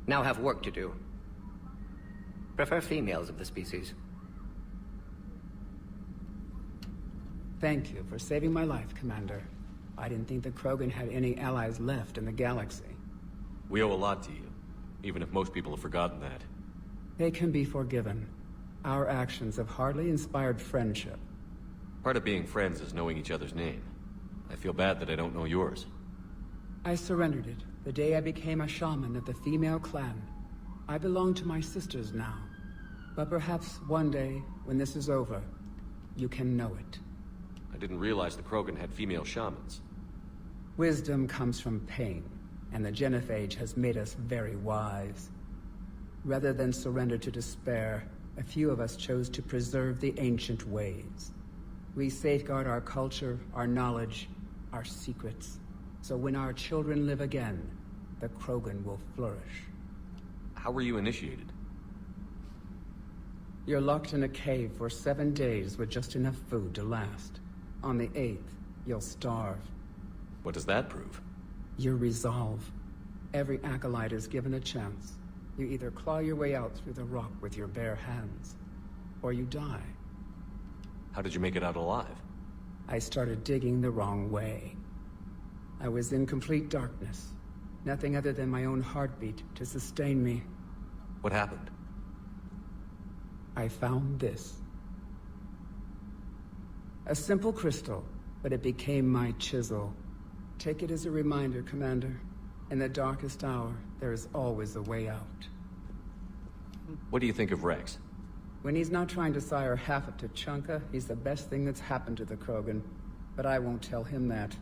Now have work to do. Prefer females of the species. Thank you for saving my life, Commander. I didn't think the Krogan had any allies left in the galaxy. We owe a lot to you, even if most people have forgotten that. They can be forgiven. Our actions have hardly inspired friendship. Part of being friends is knowing each other's name. I feel bad that I don't know yours. I surrendered it the day I became a shaman of the female clan. I belong to my sisters now. But perhaps one day, when this is over, you can know it. I didn't realize the Krogan had female shamans. Wisdom comes from pain, and the genophage has made us very wise. Rather than surrender to despair, a few of us chose to preserve the ancient ways. We safeguard our culture, our knowledge, our secrets. So when our children live again, the Krogan will flourish. How were you initiated? You're locked in a cave for 7 days with just enough food to last. On the 8th, you'll starve. What does that prove? Your resolve. Every acolyte is given a chance. You either claw your way out through the rock with your bare hands, or you die. How did you make it out alive? I started digging the wrong way. I was in complete darkness. Nothing other than my own heartbeat to sustain me. What happened? I found this. A simple crystal, but it became my chisel. Take it as a reminder, Commander. In the darkest hour, there is always a way out. What do you think of Rex? When he's not trying to sire half of Tuchanka, he's the best thing that's happened to the Krogan. But I won't tell him that.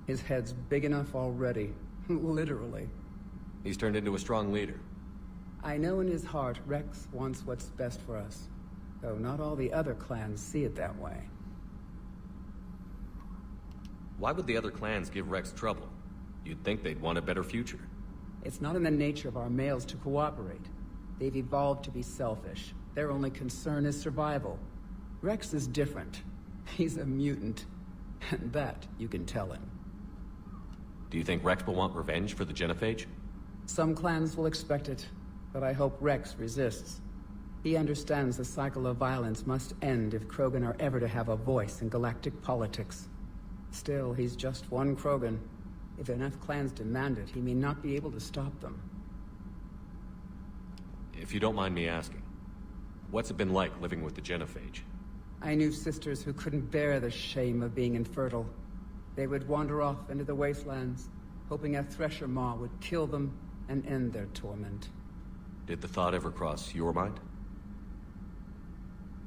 His head's big enough already. Literally. He's turned into a strong leader. I know in his heart Rex wants what's best for us. Though not all the other clans see it that way. Why would the other clans give Rex trouble? You'd think they'd want a better future. It's not in the nature of our males to cooperate. They've evolved to be selfish. Their only concern is survival. Rex is different. He's a mutant. And that you can tell him. Do you think Rex will want revenge for the genophage? Some clans will expect it, but I hope Rex resists. He understands the cycle of violence must end if Krogan are ever to have a voice in galactic politics. Still, he's just one Krogan. If enough clans demand it, he may not be able to stop them. If you don't mind me asking, what's it been like living with the genophage? I knew sisters who couldn't bear the shame of being infertile. They would wander off into the wastelands, hoping a thresher maw would kill them and end their torment. Did the thought ever cross your mind?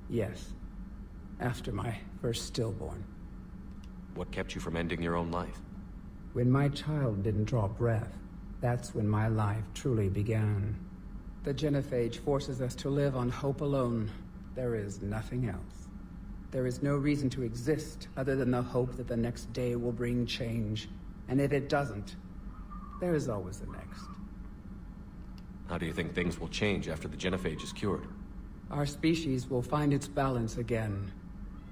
Yes. After my first stillborn. What kept you from ending your own life? When my child didn't draw breath, that's when my life truly began. The genophage forces us to live on hope alone. There is nothing else. There is no reason to exist other than the hope that the next day will bring change. And if it doesn't, there is always the next. How do you think things will change after the genophage is cured? Our species will find its balance again.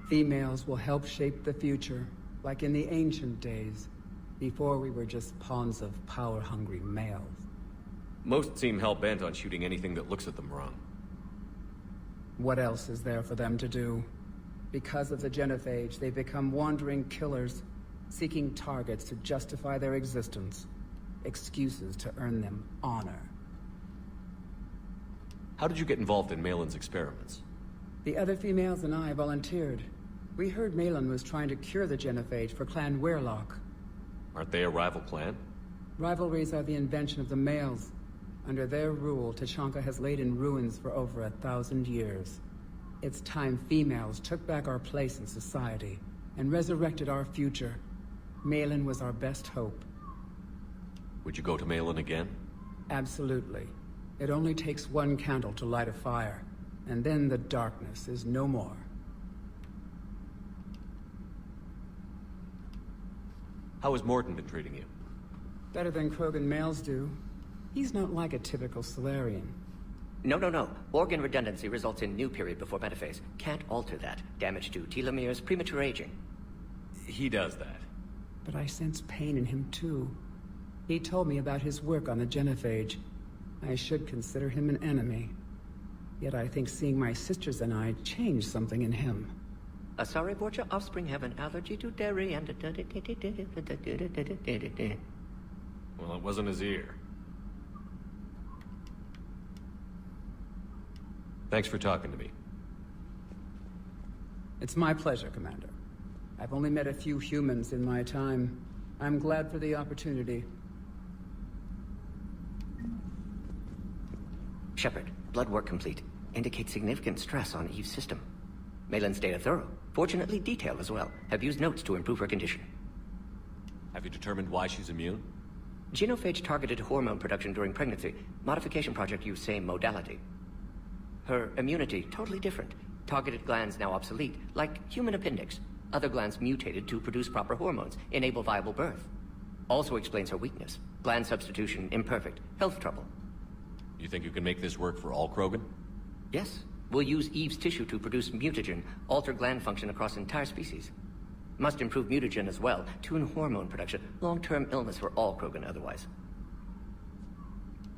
Females will help shape the future, like in the ancient days, before we were just pawns of power-hungry males. Most seem hell-bent on shooting anything that looks at them wrong. What else is there for them to do? Because of the genophage, they become wandering killers, seeking targets to justify their existence. Excuses to earn them honor. How did you get involved in Malin's experiments? The other females and I volunteered. We heard Malin was trying to cure the genophage for Clan Weirlock. Aren't they a rival clan? Rivalries are the invention of the males. Under their rule, Tuchanka has laid in ruins for over 1,000 years. It's time females took back our place in society and resurrected our future. Malin was our best hope. Would you go to Malin again? Absolutely. It only takes one candle to light a fire, and then the darkness is no more. How has Morton been treating you? Better than Krogan males do. He's not like a typical Solarian. No. Organ redundancy results in new period before metaphase. Can't alter that. Damage to telomeres, premature aging. He does that. But I sense pain in him too. He told me about his work on the genophage. I should consider him an enemy. Yet I think seeing my sisters and I changed something in him. Asari Borgia offspring have an allergy to dairy and... Well, it wasn't his ear. Thanks for talking to me. It's my pleasure, Commander. I've only met a few humans in my time. I'm glad for the opportunity. Shepard, blood work complete. Indicates significant stress on Eve's system. Malin's data thorough. Fortunately detailed as well. Have used notes to improve her condition. Have you determined why she's immune? Genophage targeted hormone production during pregnancy. Modification project used same modality. Her immunity, totally different. Targeted glands now obsolete, like human appendix. Other glands mutated to produce proper hormones, enable viable birth. Also explains her weakness. Gland substitution imperfect. Health trouble. You think you can make this work for all Krogan? Yes. We'll use Eve's tissue to produce mutagen, alter gland function across entire species. Must improve mutagen as well, tune hormone production. Long-term illness for all Krogan otherwise.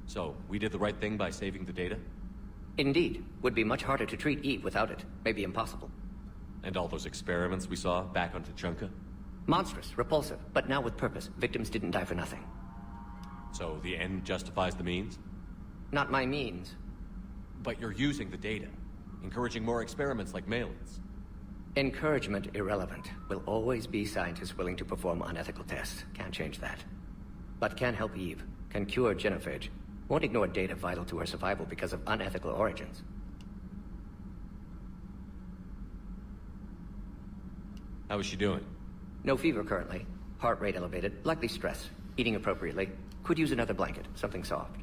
So, we did the right thing by saving the data? Indeed. Would be much harder to treat Eve without it. Maybe impossible. And all those experiments we saw back on Tuchanka? Monstrous, repulsive, but now with purpose. Victims didn't die for nothing. So the end justifies the means? Not my means. But you're using the data, encouraging more experiments like Malin's. Encouragement irrelevant. Will always be scientists willing to perform unethical tests. Can't change that. But can help Eve. Can cure genophage. Won't ignore data vital to her survival because of unethical origins. How is she doing? No fever currently. Heart rate elevated. Likely stress. Eating appropriately. Could use another blanket. Something soft.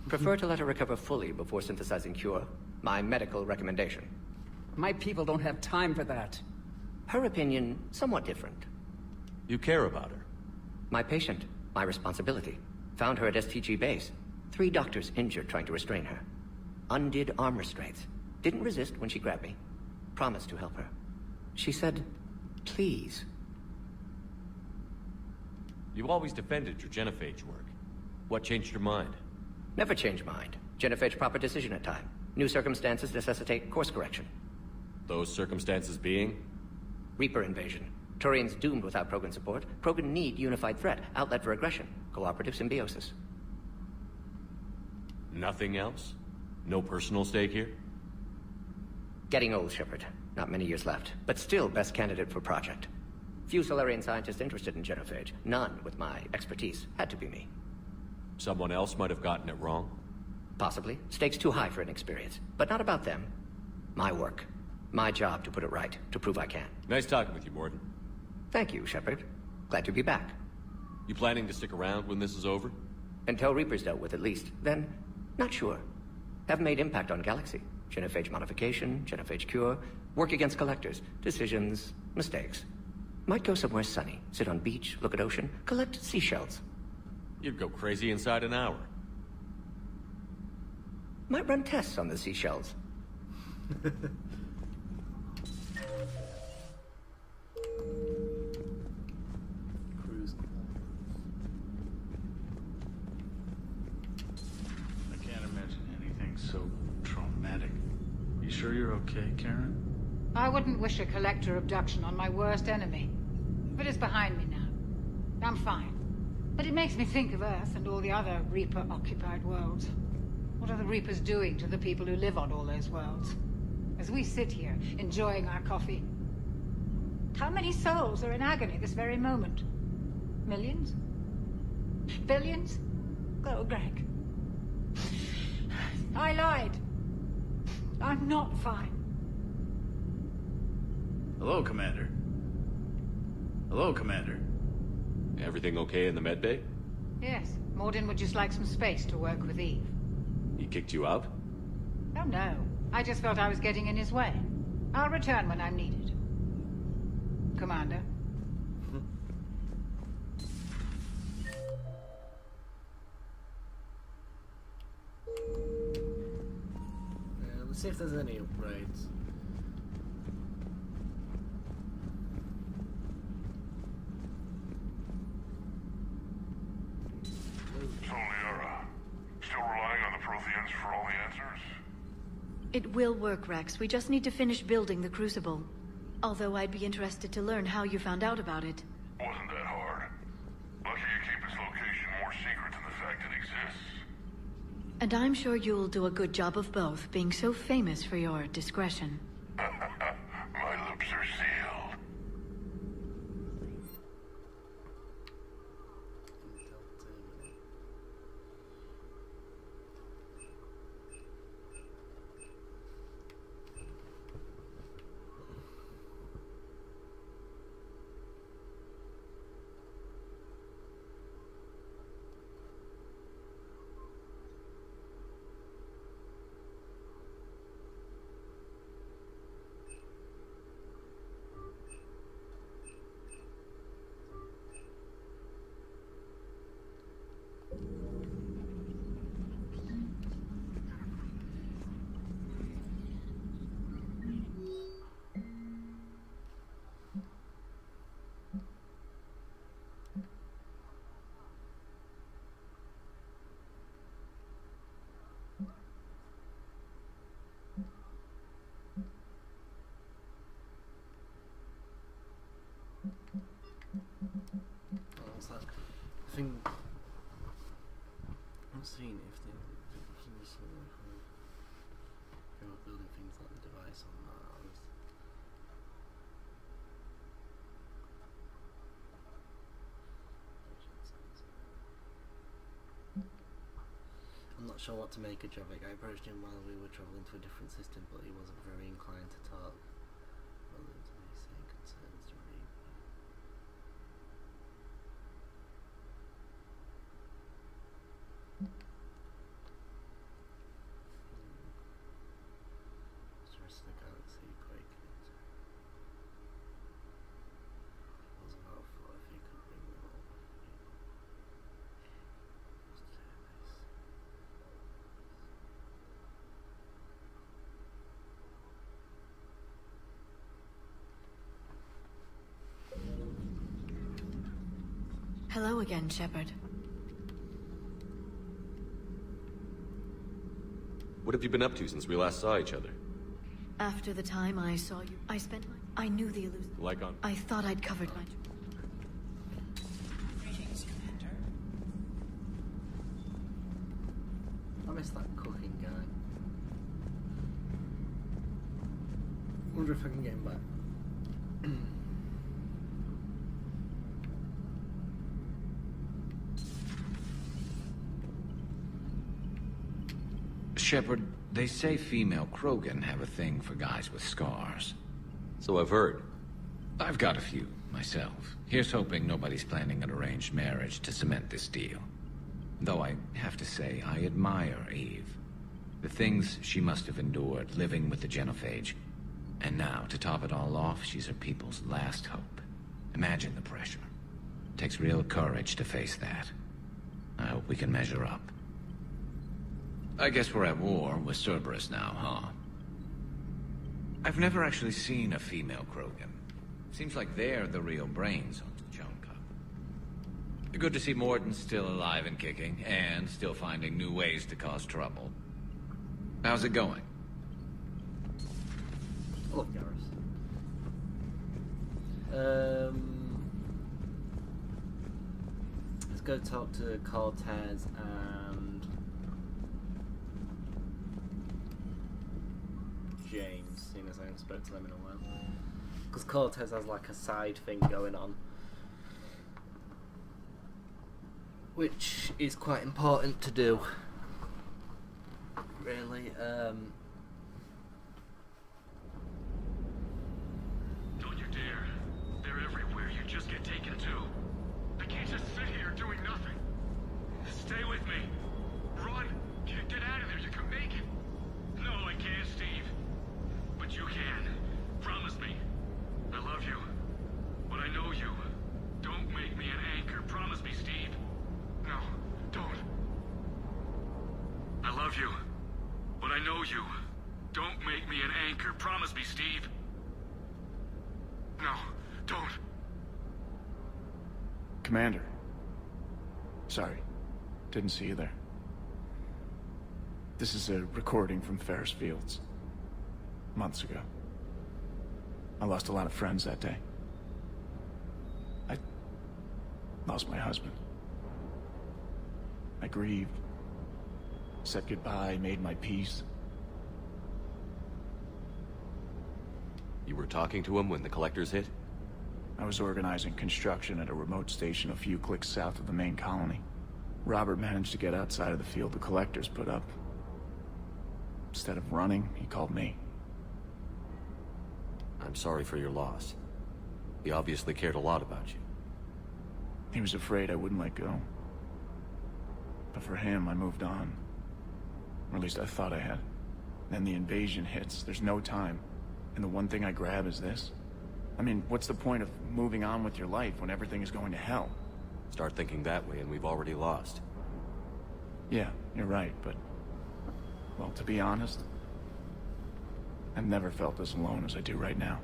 Prefer to let her recover fully before synthesizing cure. My medical recommendation. My people don't have time for that. Her opinion, somewhat different. You care about her? My patient. My responsibility. Found her at STG base. 3 doctors injured trying to restrain her. Undid arm restraints. Didn't resist when she grabbed me. Promised to help her. She said, please. You always defended your genophage work. What changed your mind? Never change mind. Genophage proper decision at time. New circumstances necessitate course correction. Those circumstances being? Reaper invasion. Turians doomed without Krogan support. Krogan need unified threat. Outlet for aggression. Cooperative symbiosis. Nothing else? No personal stake here? Getting old, Shepard. Not many years left. But still best candidate for project. Few Solarian scientists interested in genophage. None with my expertise. Had to be me. Someone else might have gotten it wrong? Possibly. Stakes too high for inexperience. But not about them. My work. My job to put it right. To prove I can. Nice talking with you, Morton. Thank you, Shepard. Glad to be back. You planning to stick around when this is over? Until Reaper's dealt with, at least. Then, not sure. Have made impact on Galaxy. Genophage modification, genophage cure, work against collectors, decisions, mistakes. Might go somewhere sunny, sit on beach, look at ocean, collect seashells. You'd go crazy inside an hour. Might run tests on the seashells. I can't imagine anything so traumatic. You sure you're okay, Karen? I wouldn't wish a collector abduction on my worst enemy. But it's behind me now. I'm fine. But it makes me think of Earth and all the other Reaper-occupied worlds. What are the Reapers doing to the people who live on all those worlds? As we sit here, enjoying our coffee. How many souls are in agony this very moment? Millions? Billions? Go, Greg. I lied. I'm not fine. Hello, Commander. Hello, Commander. Everything okay in the medbay? Yes, Morden would just like some space to work with Eve. He kicked you out? Oh no, I just felt I was getting in his way. I'll return when I'm needed. Commander. Let's see if there's any upgrades. So, Liara, still relying on the Protheans for all the answers? It will work, Rex. We just need to finish building the Crucible. Although I'd be interested to learn how you found out about it. Wasn't that hard. Lucky you keep its location more secret than the fact it exists. And I'm sure you'll do a good job of both, being so famous for your discretion. My lips are sealed. I think I'm seeing if they were building things like the device on Mars. I'm not sure what to make of Javik. I approached him while we were travelling to a different system, but he wasn't very inclined to talk. Rather than to me saying concerns to read. The rest of the galaxy quaking into. It was about thought if he could bring them all. Hello again, Shepard. What have you been up to since we last saw each other? After the time I saw you, I knew the illusion. Like on... I thought I'd covered my... Greetings, Commander. I miss that cooking guy. Wonder if I can get him back. Shepard, they say female Krogan have a thing for guys with scars. So I've heard. I've got a few, myself. Here's hoping nobody's planning an arranged marriage to cement this deal. Though I have to say, I admire Eve. The things she must have endured living with the Genophage. And now, to top it all off, she's her people's last hope. Imagine the pressure. It takes real courage to face that. I hope we can measure up. I guess we're at war with Cerberus now, huh? I've never actually seen a female Krogan. Seems like they're the real brains on Tuchanka. Good to see Morden still alive and kicking, and still finding new ways to cause trouble. How's it going? Look, Garrus. Let's go talk to Cortez and James, seeing as I haven't spoken to them in a while. Because Cortez has like a side thing going on, which is quite important to do. really. Don't you dare. They're everywhere. You just get taken too. I can't just sit here doing nothing. Stay with me. Run. Get out of there. You can make it. No, I can't, Steve. But you can. Promise me. I love you. But I know you. Don't make me an anchor. Promise me, Steve. No, don't. I love you. But I know you. Don't make me an anchor. Promise me, Steve. No, don't. Commander. Sorry. Didn't see you there. This is a recording from Ferris Fields. Months ago. I lost a lot of friends that day. I lost my husband. I grieved. Said goodbye, made my peace. You were talking to him when the collectors hit? I was organizing construction at a remote station a few clicks south of the main colony. Robert managed to get outside of the field the collectors put up. Instead of running, he called me. I'm sorry for your loss. He obviously cared a lot about you. He was afraid I wouldn't let go. But for him, I moved on. Or at least I thought I had. Then the invasion hits, there's no time. And the one thing I grab is this. I mean, what's the point of moving on with your life when everything is going to hell? Start thinking that way and we've already lost. Yeah, you're right, but... well, to be honest, I've never felt as alone as I do right now.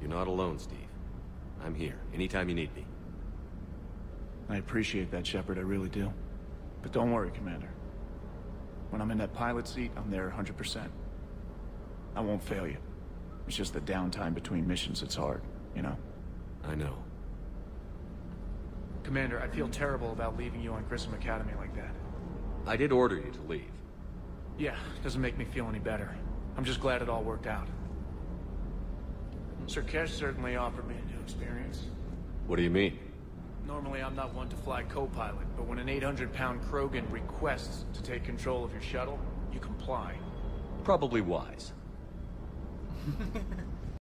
You're not alone, Steve. I'm here, anytime you need me. I appreciate that, Shepard, I really do. But don't worry, Commander. When I'm in that pilot seat, I'm there 100%. I won't fail you. It's just the downtime between missions that's hard, you know? I know. Commander, I feel terrible about leaving you on Grissom Academy like that. I did order you to leave. Yeah, doesn't make me feel any better. I'm just glad it all worked out. Sir Kesh certainly offered me a new experience. What do you mean? Normally I'm not one to fly co-pilot, but when an 800-pound Krogan requests to take control of your shuttle, you comply. Probably wise.